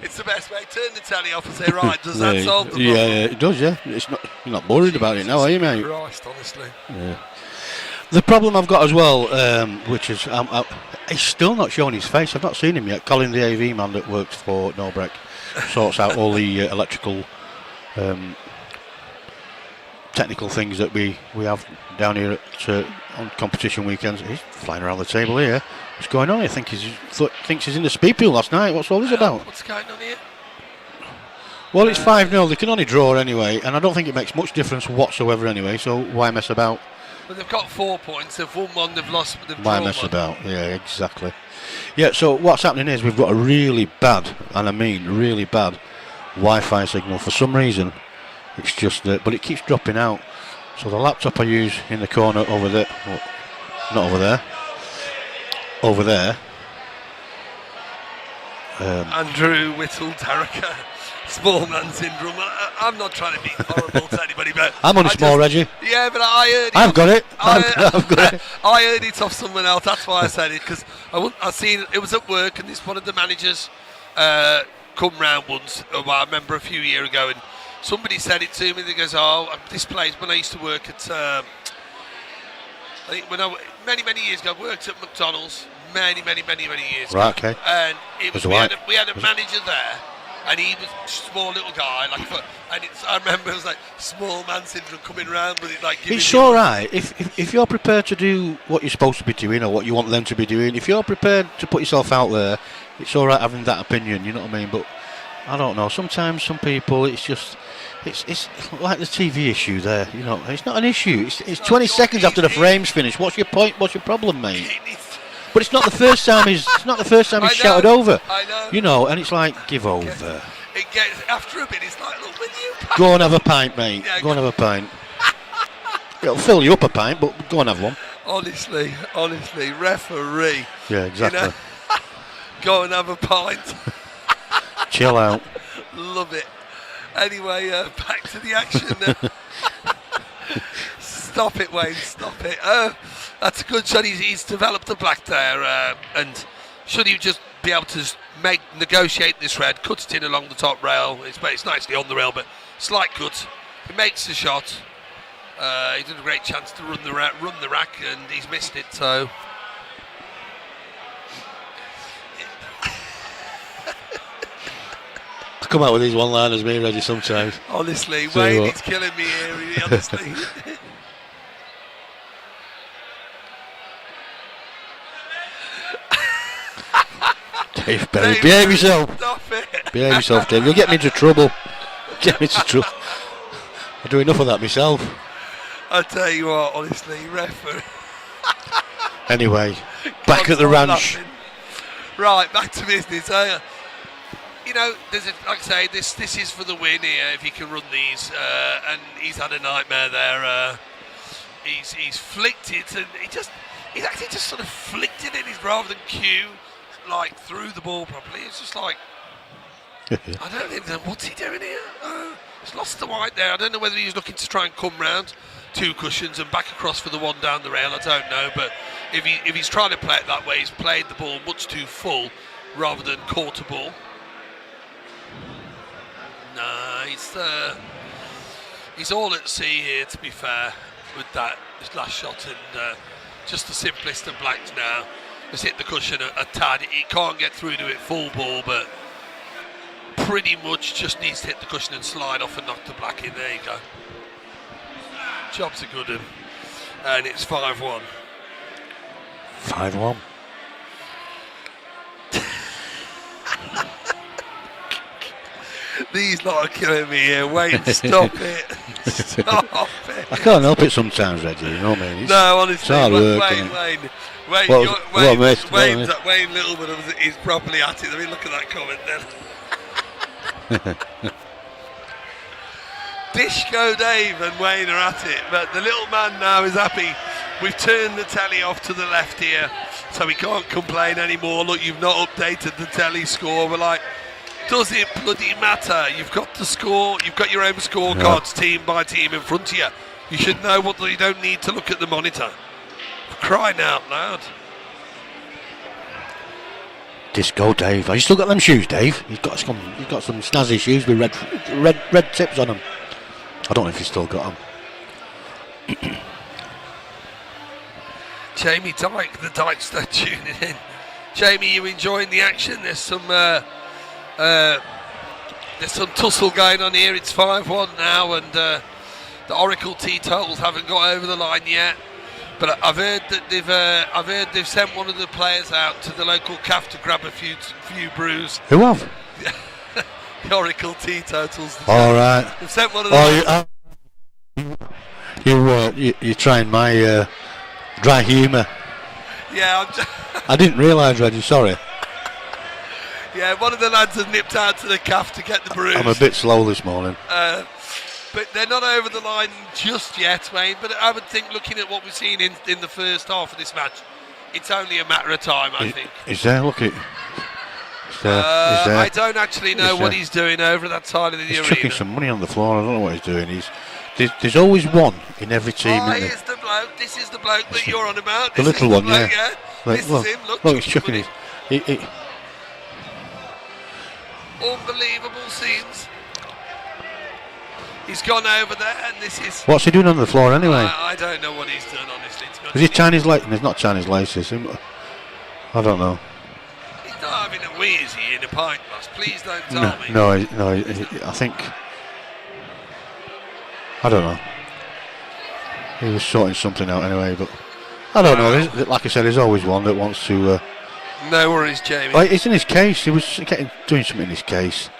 It's the best way. Turn the telly off and say, right, does that solve the problem? Yeah, it does. Yeah, you're not worried about it now, are you, mate? Christ, honestly. Yeah. The problem I've got as well, which is he's still not showing his face. I've not seen him yet. Colin, the AV man that works for Norbreck, sorts out all the electrical, technical things that we have down here on competition weekends. He's flying around the table here. What's going on? I think thinks he's in the speed pool last night. What's all this about? What's going on here? Well, it's 5-0. They can only draw anyway, and I don't think it makes much difference whatsoever anyway. So why mess about? But they've got 4 points. They've won one. They've lost. They've Why drawn mess one. about? Yeah, exactly. Yeah. So what's happening is we've got a really bad, and I mean really bad, Wi-Fi signal for some reason. It's just that, but it keeps dropping out. So the laptop I use in the corner over there, not over there, over there. Andrew Whittle, Darragh, small man syndrome. I'm not trying to be horrible to anybody, but I'm only small, Reggie. Yeah, but I heard it. I've got it. I've got it. I heard it off someone else. That's why I said it, because I seen it was at work, and this one of the managers come round once. I remember a few years ago, and somebody said it to me. They goes, "Oh, this place." When I used to work at, I think many years ago, I worked at McDonald's. Many years ago. Right, okay. And it was, we had a manager there, and he was a small little guy, I remember it was like small man syndrome coming round with it, like. It's all right if you're prepared to do what you're supposed to be doing or what you want them to be doing. If you're prepared to put yourself out there, it's all right having that opinion. You know what I mean? But I don't know. Sometimes some people, it's just. It's like the TV issue there, you know. It's not an issue. It's 20 seconds after the frame's finished. What's your point? What's your problem, mate? But it's not the first time he's shouted over. I know. You know, and it's like, give over. It gets after a bit. It's like, look, when you go and have a pint, mate. Yeah, go and have a pint. It'll fill you up a pint, but go and have one. Honestly, referee. Yeah, exactly. You know? Go and have a pint. Chill out. Love it. Anyway, back to the action. Stop it, Wayne. Stop it. That's a good shot. He's developed the black there, and should he just be able to negotiate this red, cut it in along the top rail. It's nicely on the rail, but slight cut. He makes the shot. He did a great chance to run the rack, and he's missed it. So. I come out with these one-liners, me, Reggie, sometimes. Honestly, Wayne, it's killing me here. Really, honestly. Dave Berry, behave yourself. Stop it. Behave yourself, Dave. You'll get me into trouble. Get me into trouble. I do enough of that myself. I tell you what, honestly, referee. Anyway, back at the ranch. Laughing. Right, back to business. You know, like I say, this is for the win here if he can run these. And he's had a nightmare there. he's flicked it, and he's actually just sort of flicked it in rather than cue like through the ball properly. It's just like I don't even know what's he doing here. He's lost the white there. I don't know whether he's looking to try and come round 2 cushions and back across for the one down the rail. I don't know, but if he's trying to play it that way, he's played the ball much too full rather than quarter ball. No, he's all at sea here, to be fair, with his last shot, and just the simplest of blacks now. Has hit the cushion a tad. He can't get through to it full ball, but pretty much just needs to hit the cushion and slide off and knock the black in. There you go. Job's a good one. And it's 5-1. 5-1. These lot are killing me here. Wayne, stop it. Stop it. I can't help it sometimes, Reggie, you know what I mean? No, honestly, it's hard work, Wayne Littleman is properly at it. I mean, look at that comment then. Disco Dave and Wayne are at it, but the little man now is happy. We've turned the telly off to the left here, so we can't complain anymore. Look, you've not updated the telly score. We're like, does it bloody matter? You've got the score, you've got your own scorecards, team by team in front of you. You should know what you don't need to look at the monitor. For crying out loud. Disco Dave. Have you still got them shoes, Dave? He's got some snazzy shoes with red tips on them. I don't know if he's still got them. Jamie Dyke, the Dykester tuning in. Jamie, you enjoying the action? There's some tussle going on here. It's 5-1 now, and the Oracle teetotals haven't got over the line yet. But I've heard that they've sent one of the players out to the local calf to grab a few brews. Who have? The Oracle teetotals. All right. They've sent one of them. You're trying my dry humour. Yeah, I didn't realise, Reggie. Sorry. Yeah, one of the lads has nipped out to the calf to get the brews. I'm a bit slow this morning. But they're not over the line just yet, Wayne. But I would think, looking at what we've seen in the first half of this match, it's only a matter of time, I think. Is there? Look at. I don't actually know what he's doing over that side of the arena. He's chucking some money on the floor. I don't know what he's doing. There's always one in every team. Here's the bloke. This is the bloke that you're on about. The little one, yeah. This is him. Look, he's chucking it. Unbelievable scenes. He's gone over there, and this is. What's he doing on the floor anyway? I don't know what he's done, honestly. Is he Chinese laces? There's not Chinese laces. I don't know. He's not having a wee, is he, in a pint glass? Please don't tell me. No. I think. I don't know. He was sorting something out anyway, but I don't know. Like I said, there's always one that wants to. No worries, Jamie. It's in his case. He was doing something in his case.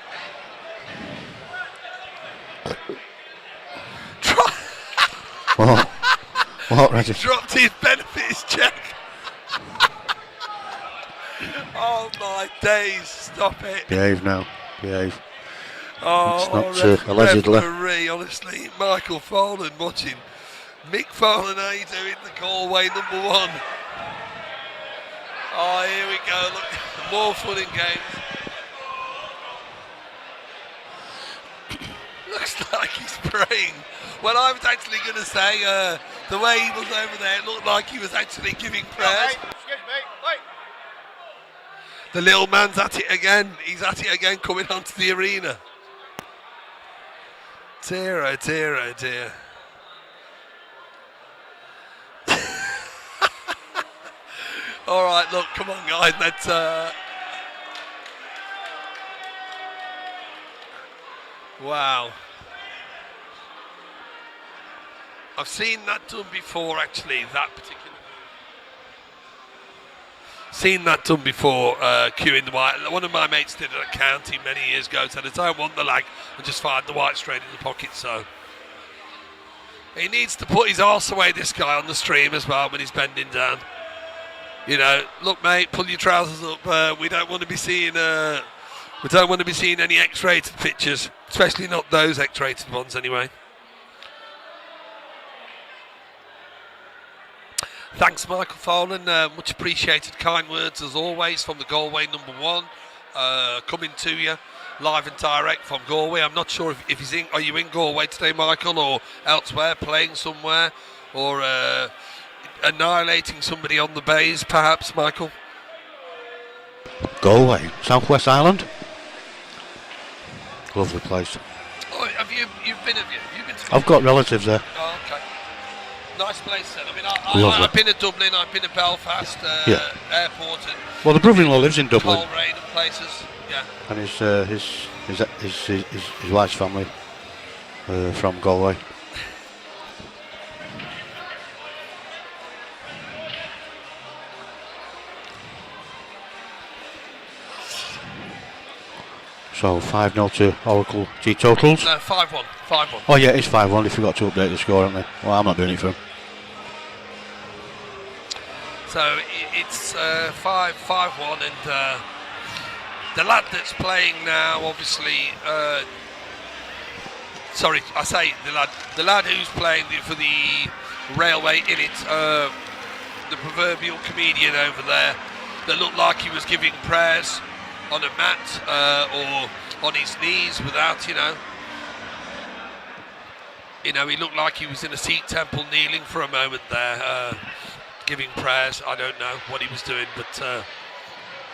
What, Reggie? Dropped his benefits check. Oh my days! Stop it. Behave now. Behave. Oh, it's not allegedly. Referee, honestly, Michael Folan watching. Mick Folan, how you doing? The Galway number 1. Oh, here we go. Look, more fun in games. Looks like he's praying. Well, I was actually going to say, the way he was over there, it looked like he was actually giving prayers. Excuse me. Wait. The little man's at it again. He's at it again, coming onto the arena. Dear, oh dear, oh dear. All right, look, come on, guys. Let's. Wow. I've seen that done before, actually, that particular. Seen that done before, queuing the white. One of my mates did it at County many years ago, said, I don't want the lag, and just fired the white straight in the pocket, so. He needs to put his arse away, this guy, on the stream as well when he's bending down. You know, look, mate, pull your trousers up. We don't want to be seeing any X-rated pictures, especially not those X-rated ones, anyway. Thanks, Michael Folan. Much appreciated. Kind words as always from the Galway #1, coming to you live and direct from Galway. I'm not sure if he's in. Are you in Galway today, Michael, or elsewhere, playing somewhere, or annihilating somebody on the bays, perhaps, Michael? Galway, Southwest Island. Lovely place. Oh, you've been to I've got relatives there. Oh, okay. Nice place then. I mean, I've been to Dublin, I've been to Belfast airport, and well, the brother-in-law lives in Dublin. Coleraine and places. Yeah. And his wife's family from Galway. So 5-0 to Oracle Teetotals. No, 5-1. 5-1. Oh yeah, it's 5-1. They forgot to update the score, haven't they? Well, I'm not doing it for them. So it's 5-1, and the lad that's playing now, obviously. Sorry, I say the lad who's playing for the Railway in it, the proverbial comedian over there, that looked like he was giving prayers on a mat or on his knees without, he looked like he was in a Sikh temple kneeling for a moment there, giving prayers. I don't know what he was doing, but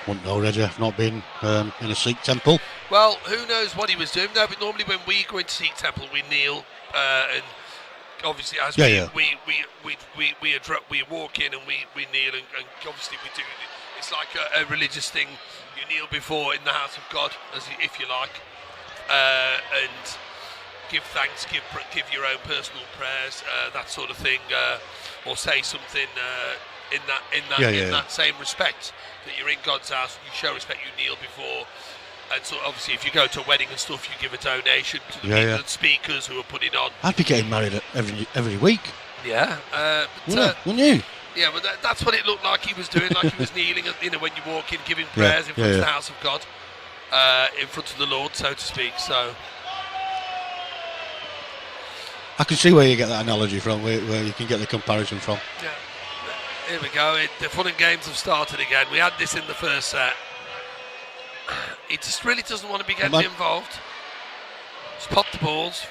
wouldn't know, Reggie. I've not been in a Sikh temple. Well, who knows what he was doing? No, but normally when we go into Sikh temple, we kneel, and obviously as we walk in and we kneel, and obviously we do. It's like a religious thing. You kneel before in the house of God, if you like, and give thanks, give your own personal prayers, that sort of thing, or say something in that same respect that you're in God's house. You show respect. You kneel before, and so obviously if you go to a wedding and stuff, you give a donation to the people and speakers who are putting on. I'd be getting married every week. Yeah, wouldn't you? Yeah, but that's what it looked like he was doing, like he was kneeling, when you walk in, giving prayers in front of the house of God, in front of the Lord, so to speak. So I can see where you get that analogy from, where you can get the comparison from. Yeah, here we go. The fun and games have started again. We had this in the first set. He just really doesn't want to be getting involved. Just pop the balls,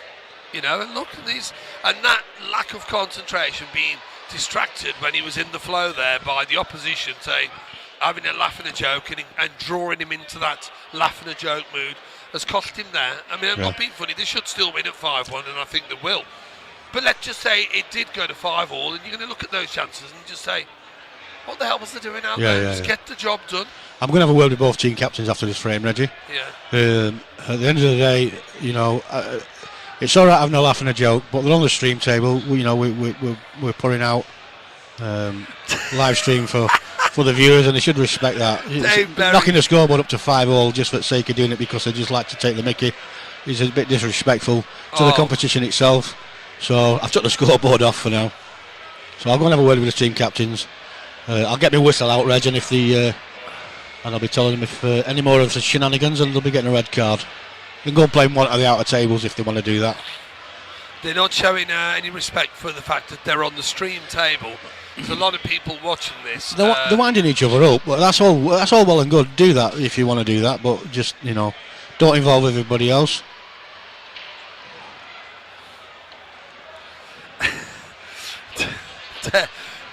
and look at these, and that lack of concentration, being distracted when he was in the flow there by the opposition, saying, having a laugh and a joke, and drawing him into that laugh and a joke mood has cost him there. I mean, I'm not being funny, they should still win at 5-1, and I think they will. But let's just say it did go to 5-all, and you're going to look at those chances and just say, what the hell was they doing out there? Just get the job done. I'm going to have a word with both team captains after this frame, Reggie. Yeah. At the end of the day, it's all right having a laugh and a joke, but they're on the stream table. We're putting out live stream for the viewers, and they should respect that. Knocking the scoreboard up to 5-all just for the sake of doing it because they just like to take the mickey is a bit disrespectful to the competition itself. So I've took the scoreboard off for now. So I'll go and have a word with the team captains. I'll get my whistle out, Reg, and and I'll be telling them if any more of the shenanigans, and they'll be getting a red card. They can go and play one of the outer tables if they want to do that. They're not showing any respect for the fact that they're on the stream table. There's a lot of people watching this. They're winding each other up. But that's all well and good. Do that if you want to do that, but just don't involve everybody else.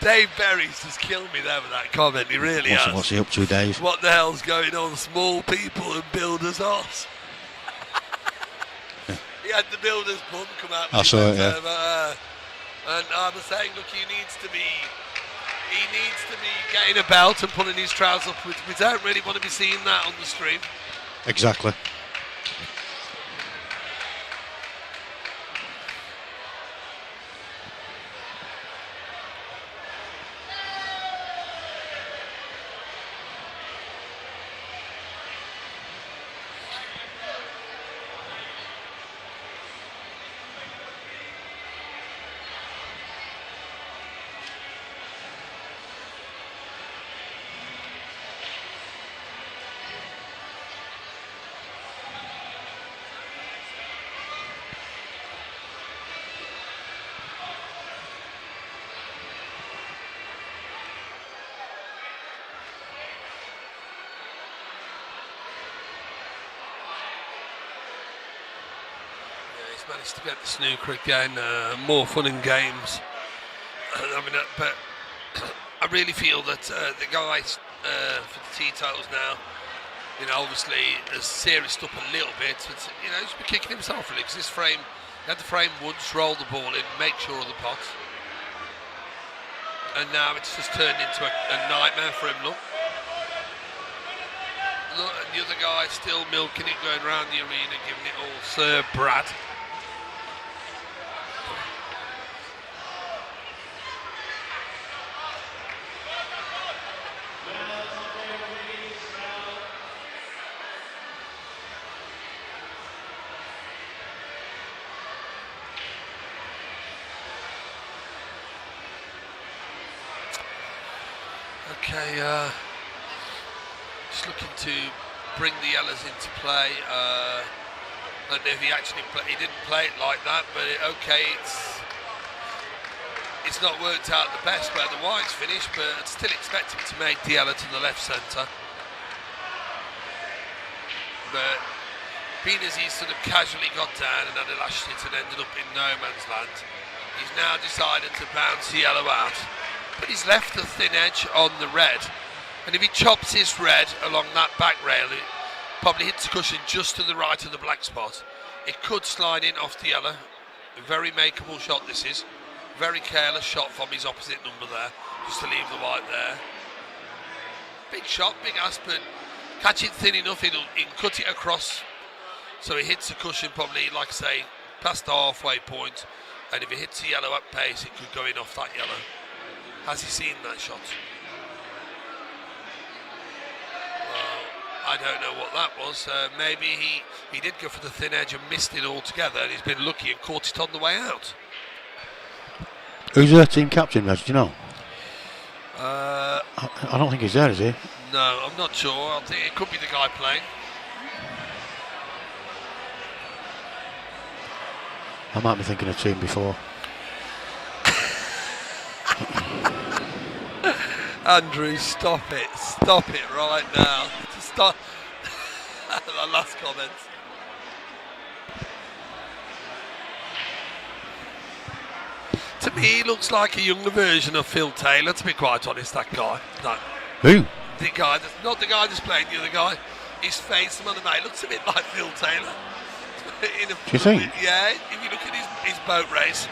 Dave Berry's just killed me there with that comment. He really has. What's he up to, Dave? What the hell's going on? Small people and builders' arse. He had the builder's bum come out. I saw it, and I was saying, look, he needs to be getting a belt and pulling his trousers up. We don't really want to be seeing that on the stream. Exactly. He's managed to get the snooker again. More fun and games. I mean, but I really feel that the guys for the teetotals now, obviously has serioused up a little bit. But, he's been kicking himself really because this frame, he had the frame once, roll the ball in, make sure of the pot. And now it's just turned into a nightmare for him, look. Look, and the other guy still milking it, going around the arena, giving it all Sir Brad. Okay, just looking to bring the yellows into play. I don't know if he actually he didn't play it like that, but it's not worked out the best where the white's finished, but I'd still expect him to make the yellow to the left centre. But being as he sort of casually got down and had a lash hit and ended up in no man's land, he's now decided to bounce the yellow out. But he's left the thin edge on the red, and if he chops his red along that back rail, it probably hits the cushion just to the right of the black spot. It could slide in off the yellow. A very makeable shot this is. Very careless shot from his opposite number there, just to leave the white there. Big shot, big ass, but catch it thin enough, he can cut it across, so it hits the cushion probably, like I say, past the halfway point, and if it hits the yellow at pace, it could go in off that yellow. Has he seen that shot? Well, I don't know what that was. Maybe he did go for the thin edge and missed it altogether, and he's been lucky and caught it on the way out. Who's their team captain, Reg? Do you know? I don't think he's there, is he? No, I'm not sure. I think it could be the guy playing. I might be thinking of team before. Andrew, stop it right now. Stop. The last comment. To me, he looks like a younger version of Phil Taylor, to be quite honest, that guy. No. Who? The guy, not the guy that's playing, the other guy. His face, the mate, looks a bit like Phil Taylor. Do you think? Yeah, if you look at his boat race.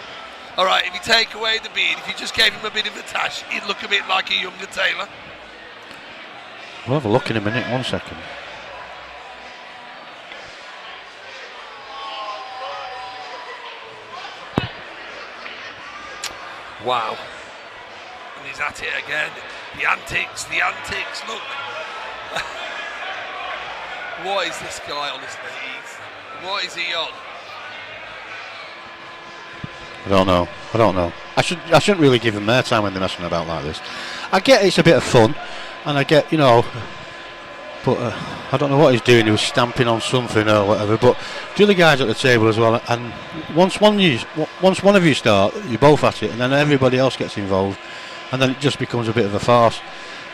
All right, if you take away the beard, if you just gave him a bit of a tash, he'd look a bit like a younger Taylor. We'll have a look in a minute, 1 second. Wow. And he's at it again. The antics, look. What is this guy, honestly? What is he on? I don't know. I shouldn't really give them their time when they're messing about like this. I get it's a bit of fun, and I get, but I don't know what he's doing. He was stamping on something or whatever. But the other guys at the table as well. And once one of you start, you're both at it, and then everybody else gets involved, and then it just becomes a bit of a farce.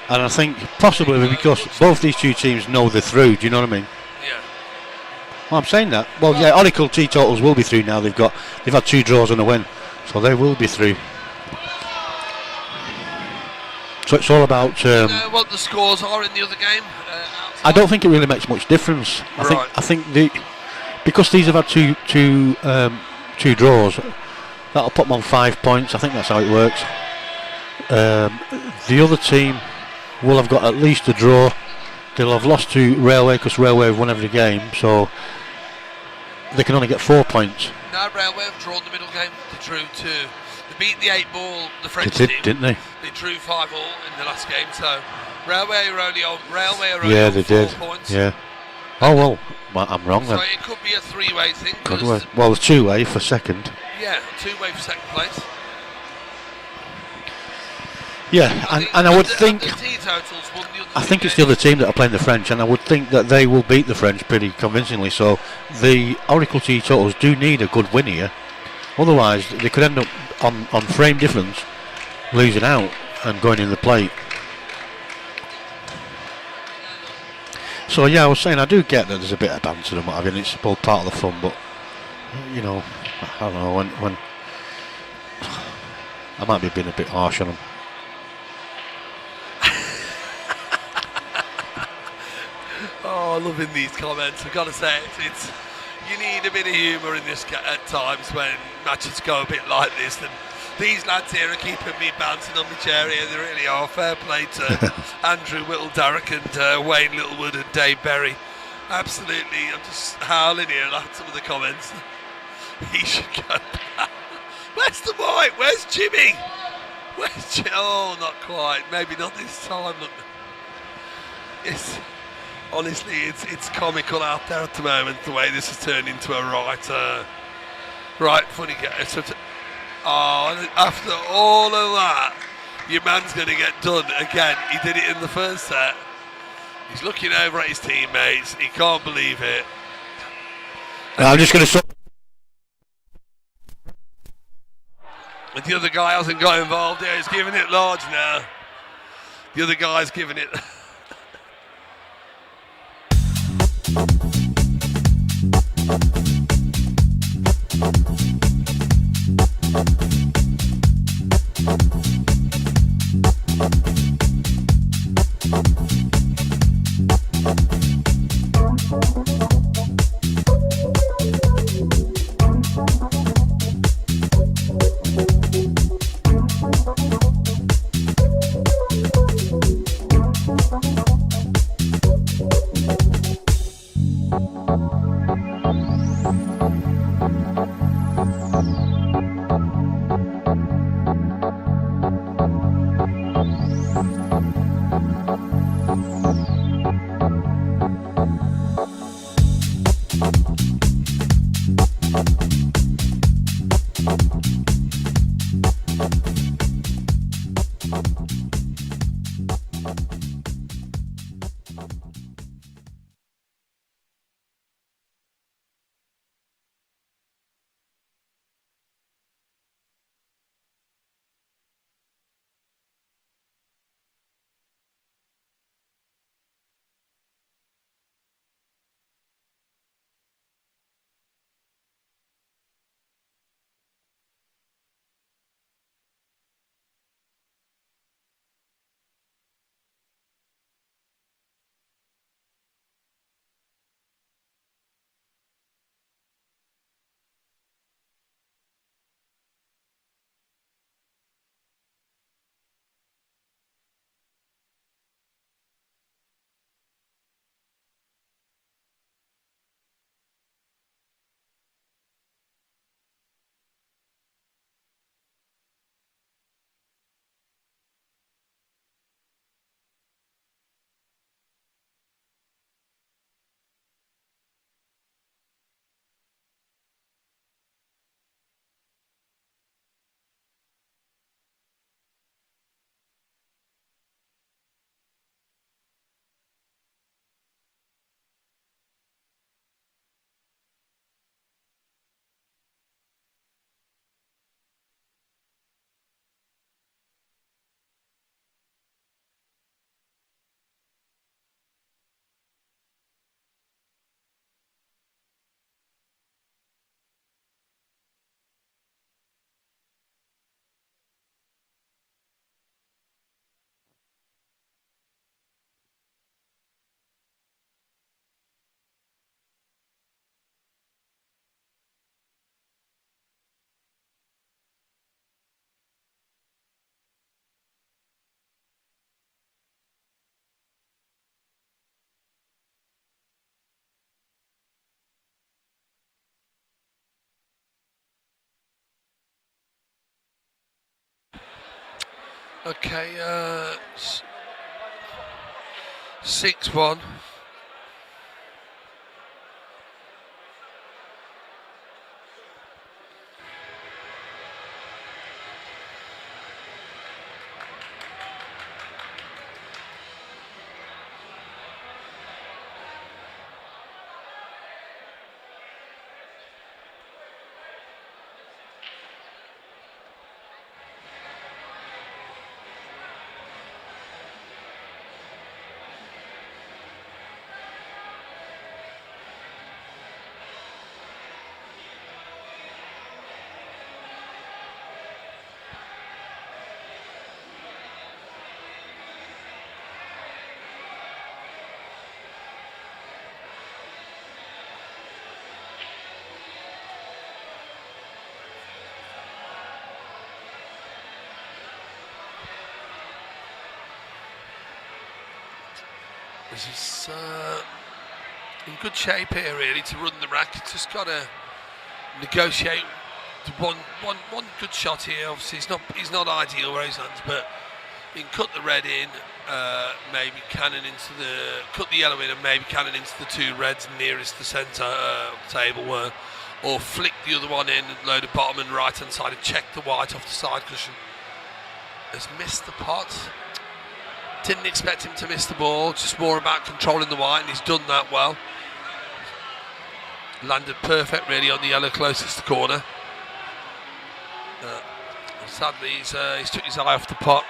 And I think possibly because both these two teams know they're through. Do you know what I mean? Yeah. Well, I'm saying that. Well, yeah, Oracle Teetotals will be through now. They've had 2 draws and a win, so they will be through. So it's all about. Do you know what the scores are in the other game? I don't think it really makes much difference. I think because these have had two draws, that'll put them on 5 points. I think that's how it works. The other team will have got at least a draw. They'll have lost to Railway because Railway have won every game, so they can only get 4 points. No, Railway have drawn the middle game. They drew 2. They beat the 8-ball, the French team, didn't they? They drew 5-all in the last game, so Railway are only on 4 points. Yeah. Oh well, I'm wrong then. So it could be a 3-way thing. Well, it's 2-way for second. Yeah, 2-way for second place. Yeah, and I would think. I think it's the other team that are playing the French, and I would think that they will beat the French pretty convincingly. So the Oracle Teetotals do need a good win here. Otherwise, they could end up on frame difference, losing out and going in the plate. So yeah, I was saying I do get that there's a bit of banter and what have you, and it's both part of the fun, but you know, I don't know, when I might be being a bit harsh on him. Oh, loving these comments. I've got to say, it's you need a bit of humour in this at times when matches go a bit like this. And these lads here are keeping me bouncing on the chair here. They really are. Fair play to Andrew Whittle-Darrick and Wayne Littlewood and Dave Berry. Absolutely. I'm just howling here at some of the comments. He should go back. Where's the boy? Where's Jimmy? Where's Jimmy? Oh, not quite. Maybe not this time. Look. It's... Honestly, it's comical out there at the moment, the way this has turned into a right funny game. After all of that, your man's going to get done again. He did it in the first set. He's looking over at his teammates. He can't believe it. I'm just going to... And the other guy hasn't got involved here. He's giving it large now. The other guy's giving it... Okay, 6-1. is in good shape here, really, to run the rack. It's just got to negotiate one good shot here. Obviously, he's not ideal where he's lands, but he can cut the red in, maybe cannon into cut the yellow in, and maybe cannon into the two reds nearest the centre table, or flick the other one in and load the bottom and right hand side and check the white off the side cushion. Has missed the pot. Didn't expect him to miss the ball, just more about controlling the white, and he's done that well. Landed perfect really on the yellow closest to the corner. Sadly he's took his eye off the pot.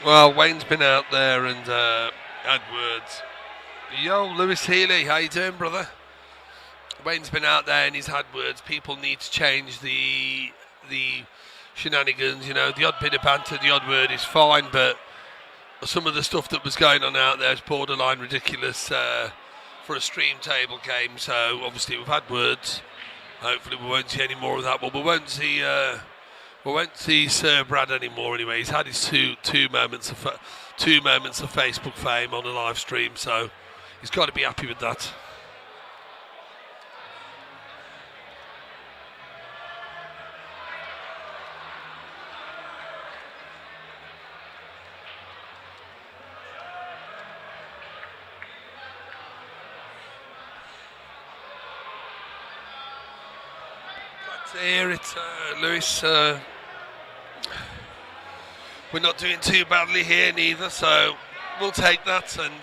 Well, Wayne's been out there and had words. Yo, Lewis Healy, how you doing, brother? Wayne's been out there and he's had words. People need to change the shenanigans, you know, the odd bit of banter, the odd word is fine, but some of the stuff that was going on out there is borderline ridiculous for a stream table game. So obviously we've had words. Hopefully we won't see any more of that. Well, we won't see Sir Brad anymore anyway. He's had his two moments of Facebook fame on a live stream, so he's got to be happy with that. Here it's Lewis. We're not doing too badly here neither, so we'll take that. And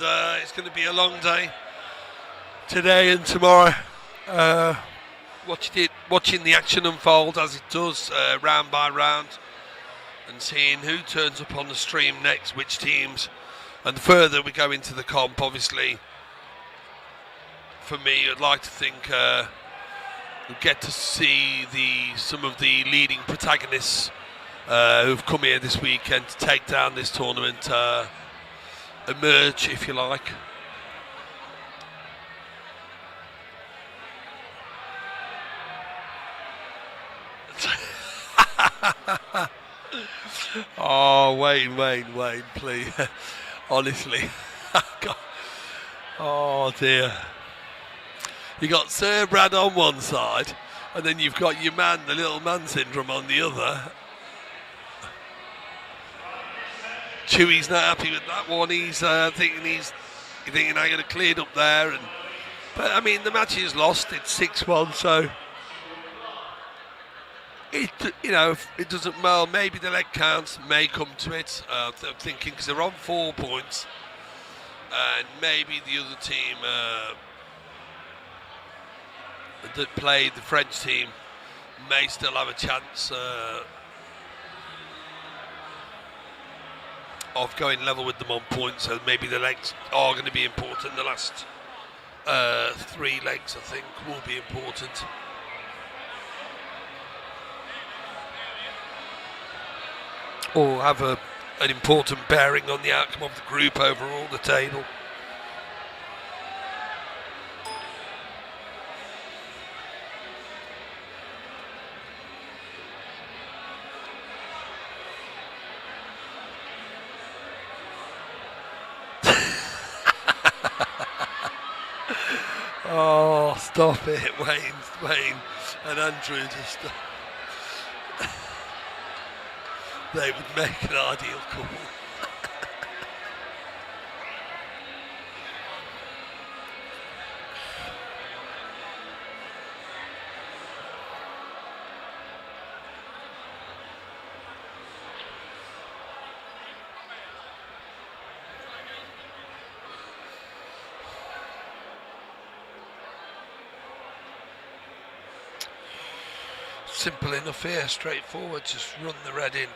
it's going to be a long day today and tomorrow. Watching the action unfold as it does, round by round, and seeing who turns up on the stream next, which teams. And the further we go into the comp, obviously, for me, I'd like to think. We'll get to see some of the leading protagonists who've come here this weekend to take down this tournament, emerge, if you like. Oh, Wayne, please. Honestly. God. Oh, dear. You got Sir Brad on one side, and then you've got your man, the little man syndrome, on the other. Chewy's not happy with that one. He's thinking I get it cleared up there, but I mean the match is lost. It's 6-1, so it doesn't matter. Maybe the leg counts may come to it. I'm thinking because they're on 4 points, and maybe the other team. That played the French team may still have a chance of going level with them on points, so maybe the legs are going to be important. The last 3 legs, I think, will be important. Or have an important bearing on the outcome of the group overall, the table. Oh, stop it, Wayne and Andrew, just they would make an ideal couple. Simple enough here, straightforward, just run the red in.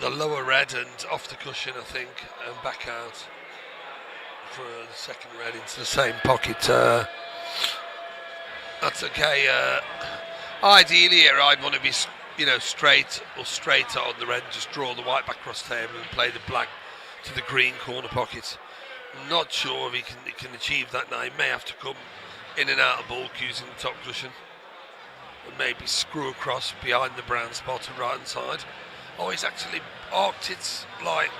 The lower red and off the cushion, I think, and back out for the second red into the same pocket. That's okay. Ideally here I'd want to be, straight or straighter on the end, just draw the white back across the table and play the black to the green corner pocket. I'm not sure if he can achieve that now. He may have to come in and out of bulk using the top cushion and maybe screw across behind the brown spot on right hand side. Oh, he's actually arced it like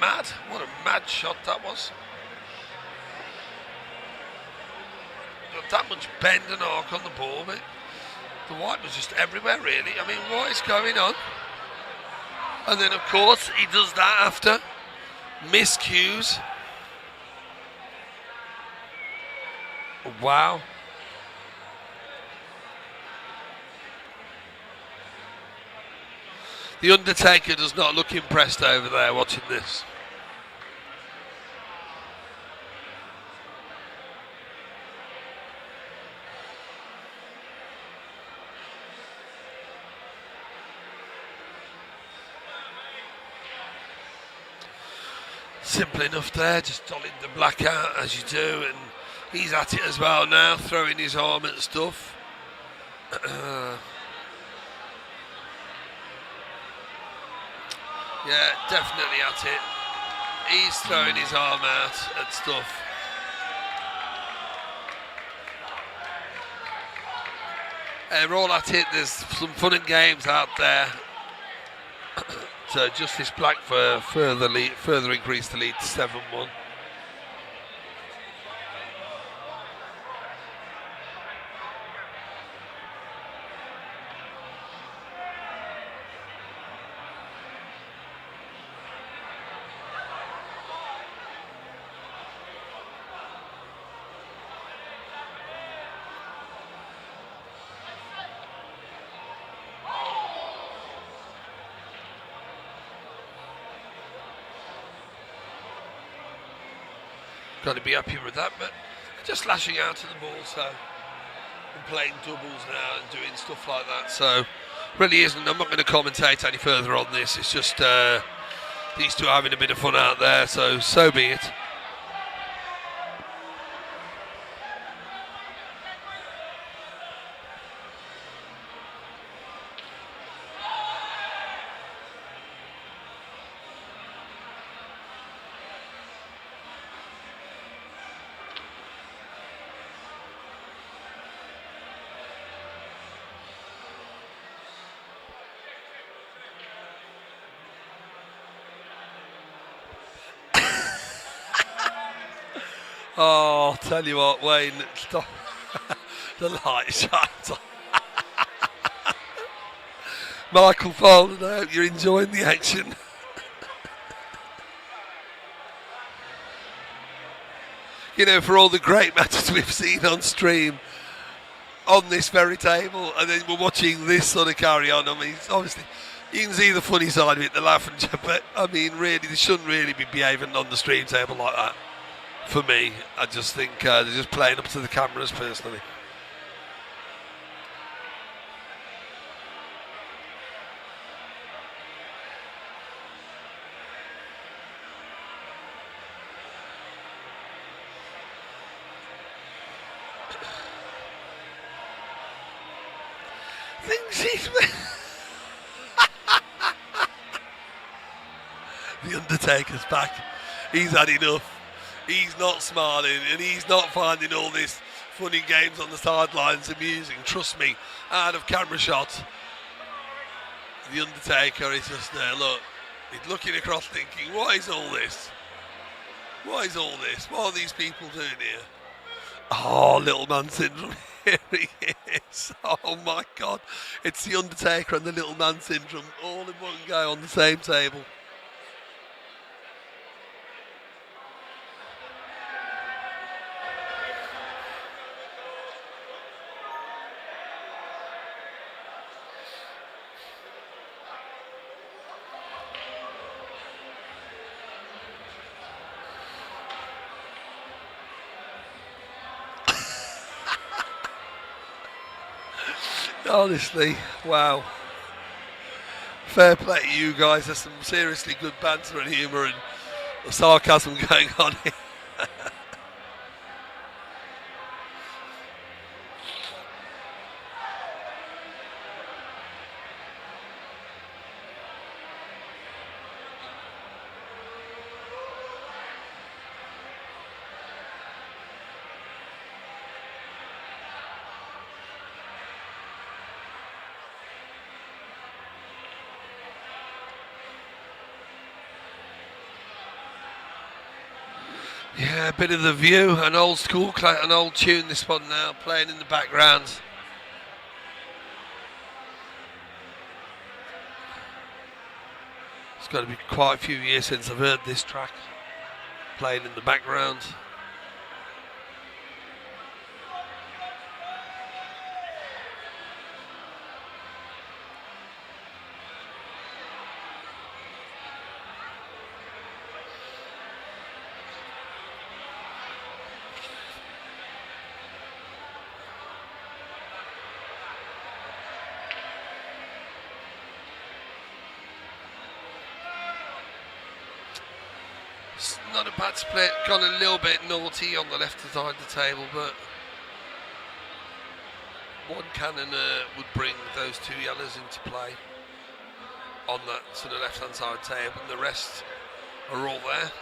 mad. What a mad shot that was. Got that much bend and arc on the ball, mate. The white was just everywhere, really. I mean, what is going on? And then, of course, he does that after miscues. Wow. The Undertaker does not look impressed over there watching this. Simple enough there, just dolling the black out as you do, and he's at it as well now, throwing his arm at stuff. Yeah, definitely at it. He's throwing his arm out at stuff. We're all at it. There's some fun and games out there. So just this black for further increase the lead to 7-1. Got to be happy with that, but just lashing out to the ball, so and playing doubles now and doing stuff like that. So really isn't. I'm not going to commentate any further on this. It's just these two are having a bit of fun out there. So be it. Oh, I'll tell you what, Wayne, stop. The light shines on. Michael Folden, I hope you're enjoying the action. You know, for all the great matches we've seen on stream on this very table, and then we're watching this sort of carry on. I mean, obviously, you can see the funny side of it, the laugh and joke, but I mean, really, they shouldn't really be behaving on the stream table like that. For me, I just think they're just playing up to the cameras personally. The Undertaker's back. He's had enough. He's not smiling and he's not finding all this funny games on the sidelines amusing. Trust me, out of camera shot, the Undertaker is just there. Look, he's looking across thinking, what is all this? What is all this? What are these people doing here? Oh, little man syndrome. Here he is. Oh my God. It's the Undertaker and the little man syndrome all in one go on the same table. Honestly, wow. Fair play to you guys. There's some seriously good banter and humour and sarcasm going on here. Yeah, a bit of The View, an old school, an old tune. This one now playing in the background. It's got to be quite a few years since I've heard this track playing in the background. It's not a bad split, gone a little bit naughty on the left side of the table, but one cannon would bring those two yellows into play on that sort of left hand side of the table, and the rest are all there.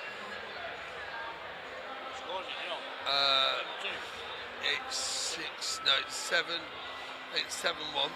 It's 7-1.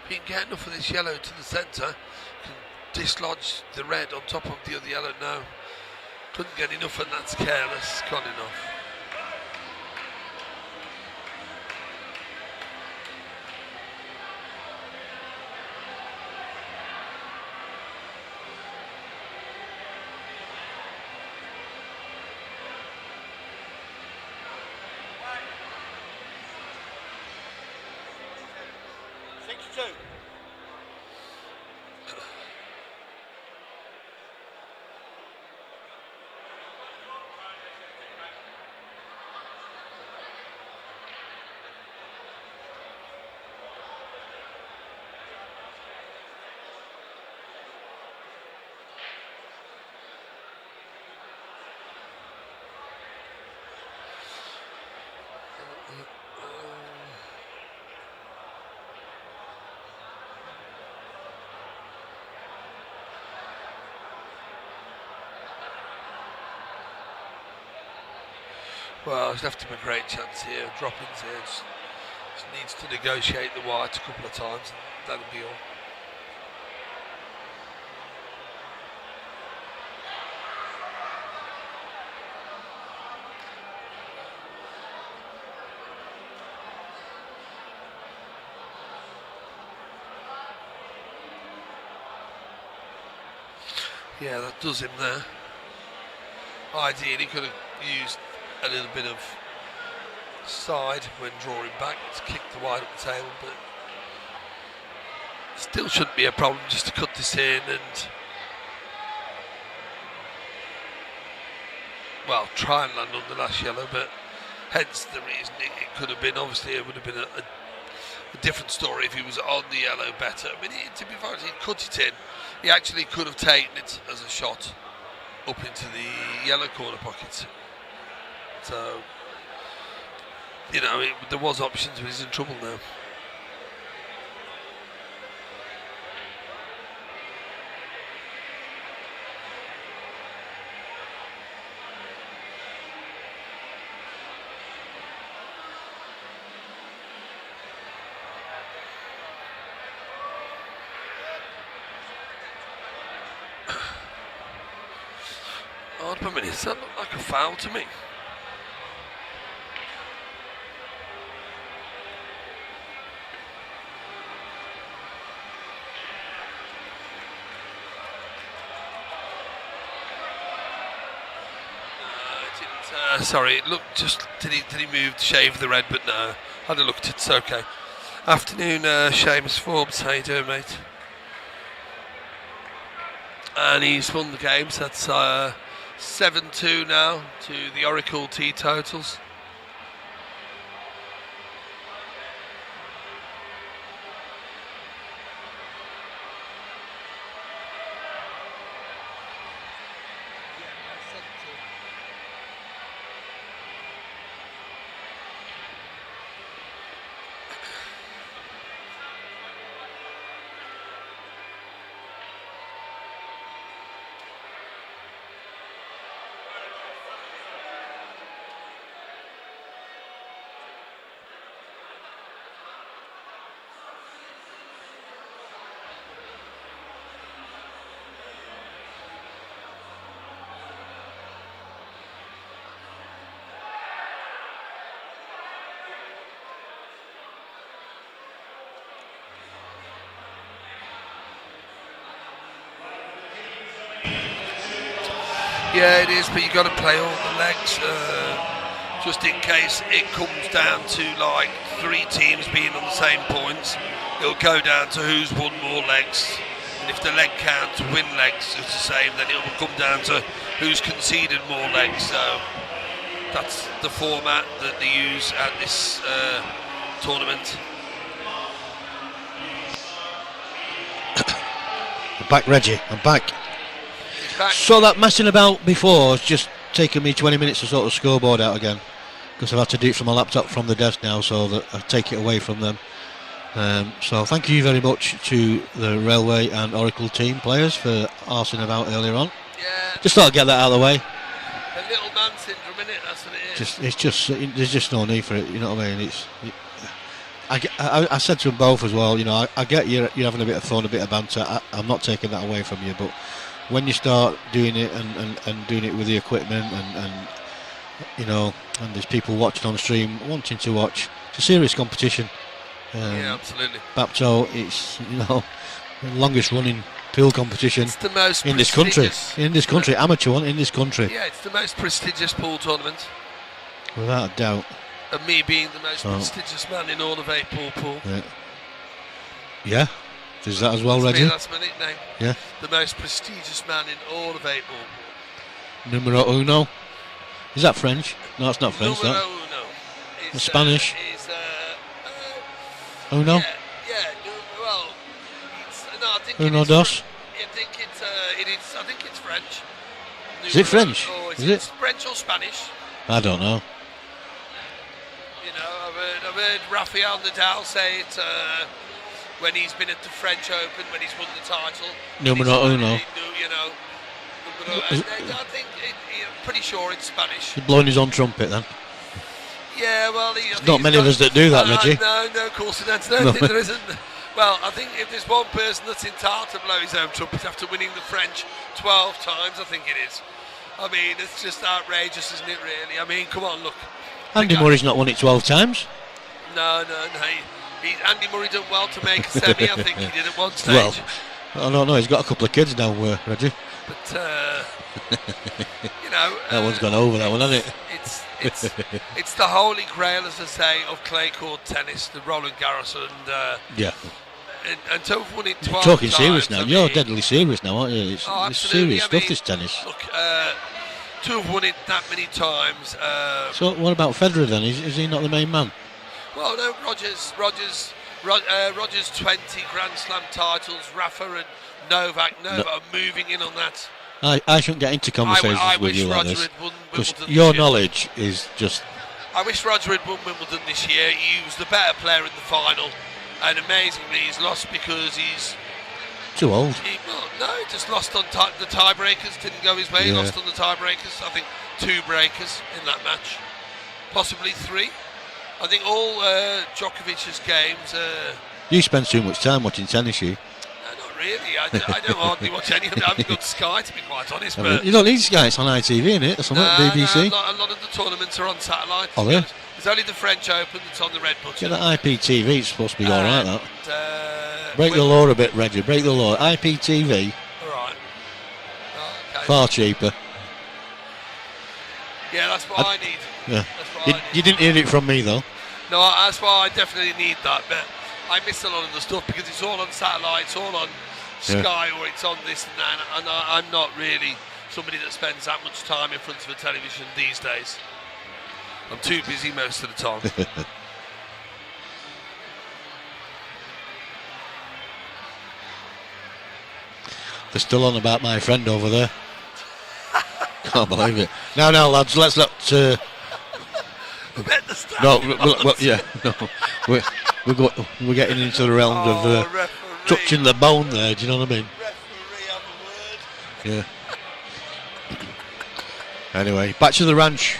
If you can get enough of this yellow to the centre, can dislodge the red on top of the other yellow. No, couldn't get enough, and that's careless. Gone enough. Well, he's left him a great chance here. Droppings here. Just needs to negotiate the white a couple of times, and that'll be all. Yeah, that does him there. Ideally, could have used a little bit of side when drawing back to kick the white up the table, but still shouldn't be a problem just to cut this in and, well, try and land on the last yellow, but hence the reason it could have been. Obviously it would have been a different story if he was on the yellow better. I mean, to be fair, he cut it in. He actually could have taken it as a shot up into the yellow corner pocket. So, you know, there was options, but he's in trouble now. Hold on a minute, does that look like a foul to me? Sorry, it looked just. Did he move to shave the red? But no, I'd have looked. It's okay. Afternoon, Seamus Forbes. How you doing, mate? And he's won the game, so that's 7-2 now to the Oracle Teetotals. Yeah, it is, but you've got to play all the legs just in case it comes down to like 3 teams being on the same points. It'll go down to who's won more legs, and if the leg count to win legs is the same, then it will come down to who's conceded more legs. So that's the format that they use at this tournament. I'm back, Reggie. I'm back. Back. So that messing about before has just taken me 20 minutes to sort the scoreboard out again, because I've had to do it from my laptop from the desk now, so that I take it away from them. So thank you very much to the Railway and Oracle team players for arsing about earlier on. Yeah. Just thought I'd get that out of the way. A little man syndrome, innit? That's what it is. There's just no need for it. You know what I mean? I said to them both as well. You know, I get you're having a bit of fun, a bit of banter. I'm not taking that away from you, but when you start doing it and doing it with the equipment and you know, and there's people watching on stream wanting to watch, it's a serious competition. Yeah, absolutely. Bapto, it's, you know, the longest running pool competition it's the most in this country, amateur one in this country. Yeah, it's the most prestigious pool tournament, without a doubt. And me being the most prestigious man in all of 8-ball pool. Yeah. Is that as well, Reggie? That's my nickname. Yeah. The most prestigious man in all of 8-ball. Numero uno. Is that French? No, it's not French. Numero uno. It's Spanish. Yeah. Uno. Well, I think uno dos. I think it's French. Is it French? Is it French or Spanish? I don't know. You know, I've heard Rafael Nadal say it. When he's been at the French Open, when he's won the title. Numero uno. I think, I'm pretty sure it's Spanish. He's blowing his own trumpet then. Yeah, well... Not many of us that do that, Reggie. No, of course there isn't. Well, I think if there's one person that's entitled to blow his own trumpet after winning the French 12 times, I think it is. I mean, it's just outrageous, isn't it, really? I mean, come on, look. Andy Murray's not won it 12 times. No. Andy Murray done well to make a semi. I think he did at one stage. Well, I don't know. He's got a couple of kids now, Reggie. But you know, that one's gone over. That one, hasn't it? It's the holy grail, as I say, of clay court tennis, the Roland Garros, and yeah. And to have won it 12 You're talking times, serious now. You're deadly serious now, aren't you? It's serious stuff. This tennis. Look, to have won it that many times. So what about Federer then? Is he not the main man? Well, no, Rogers 20 Grand Slam titles. Rafa and Novak are moving in on that. I shouldn't get into conversations with you like this, because your knowledge is just... I wish Roger had won Wimbledon this year. He was the better player in the final, and amazingly he's lost because he's... too old. He just lost on the tiebreakers, didn't go his way, he lost on the tiebreakers. I think 2 breakers in that match, possibly 3. I think all Djokovic's games... You spend too much time watching tennis, you. No, not really. I don't hardly watch any of it. I haven't got Sky, to be quite honest. But you don't need Sky, it's on ITV, innit? Or something, BBC. No, a lot of the tournaments are on satellite. Oh, yeah? There's only the French Open that's on the red button. Get that IPTV, it's supposed to be alright, that. Break the law a bit, Reggie, break the law. IPTV. Alright. Okay. Far cheaper. Yeah, that's what I need. Yeah. You didn't hear it from me, though. No, that's why I definitely need that, but I miss a lot of the stuff because it's all on satellite, it's all on Sky or it's on this and that, and I'm not really somebody that spends that much time in front of a television these days. I'm too busy most of the time. They're still on about my friend over there. Can't believe it. Now, lads, let's not. No, yeah, no. We're getting into the realm of touching the bone there. Do you know what I mean? Yeah. Anyway, back to the ranch.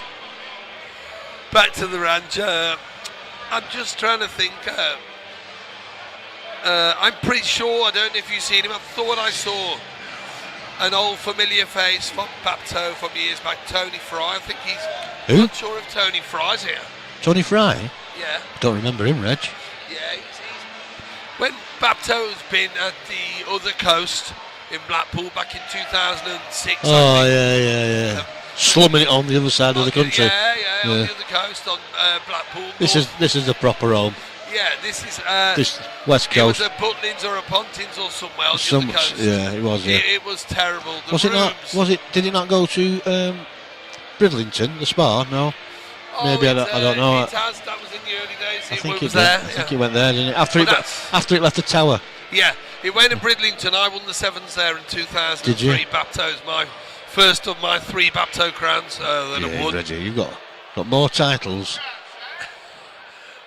Back to the ranch. I'm just trying to think. I'm pretty sure, I don't know if you've seen him, I thought I saw an old familiar face from Bapto from years back, Tony Fry. I think he's... Who? I'm not sure if Tony Fry's here. Tony Fry? Yeah. Don't remember him, Reg. Yeah, he's when Bapto's been at the other coast in Blackpool back in 2006. Oh, yeah. Slumming it on the other side of the country. Yeah, on the other coast on Blackpool. This is the proper home. Yeah, this is this West Coast. It was a Butlins or a Pontins or somewhere on the other coast. Yeah, it was. Yeah. It was terrible. Was it not? Did it not go to Bridlington, the Spa? No. Maybe I don't know. It has. That was in the early days. I think it was did. there. I think it went there, didn't it? After it left the tower. Yeah, it went in Bridlington. I won the sevens there in 2003. Did you? Bapto's my first of my 3 Bapto crowns that I won. Reggie, you've got more titles.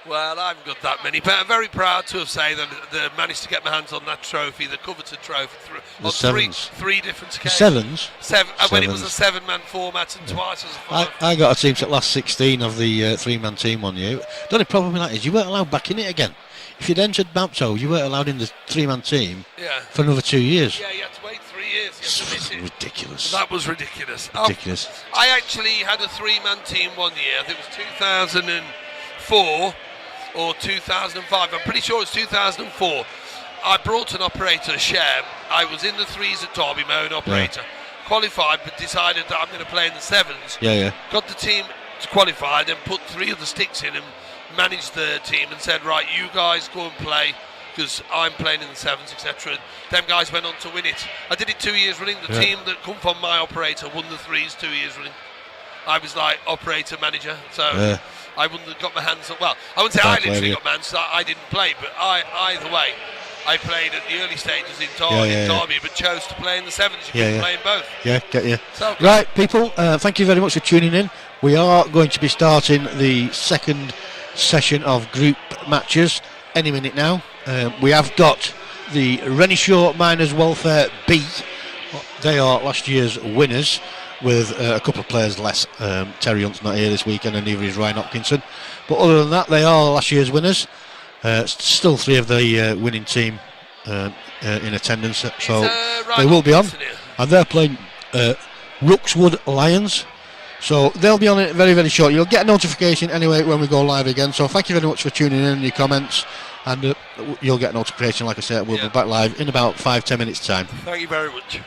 Well, I haven't got that many, but I'm very proud to have said that managed to get my hands on that trophy, the coveted trophy, on three different occasions. Sevens? When it was a 7-man format and twice as a 5. I got a team at last 16 of the 3-man team one year. The only problem with that is you weren't allowed back in it again. If you'd entered Bapto, you weren't allowed in the 3-man team for another 2 years. Yeah, you had to wait 3 years. Ridiculous. That was ridiculous. Ridiculous. I actually had a 3-man team one year. I think it was 2004 or 2005. I'm pretty sure it was 2004. I brought an operator, Shem. I was in the 3s at Derby, my own operator. Yeah. Qualified, but decided that I'm going to play in the 7s. Yeah. Got the team qualified and put 3 of the sticks in and managed the team and said, right, you guys go and play because I'm playing in the 7s, etc. Them guys went on to win it. I did it 2 years running. The team that come from my operator won the 3s 2 years running. I was like operator manager, so I wouldn't have got my hands on. Well, I wouldn't say I literally got my hands, so I didn't play, but either way, I played at the early stages in Derby, but chose to play in the 7s. You can play in both. Yeah, get you. So, right, people, thank you very much for tuning in. We are going to be starting the second session of group matches any minute now. We have got the Renishaw Miners Welfare B. They are last year's winners, with a couple of players less. Terry Hunt's not here this weekend, and neither is Ryan Hopkinson. But other than that, they are last year's winners. Still 3 of the winning team in attendance, so they will be on. And they're playing Rookswood Lions. So they'll be on it very, very short. You'll get a notification anyway when we go live again. So thank you very much for tuning in and your comments. And you'll get a notification, like I said, we'll be back live in about 5-10 minutes' time. Thank you very much.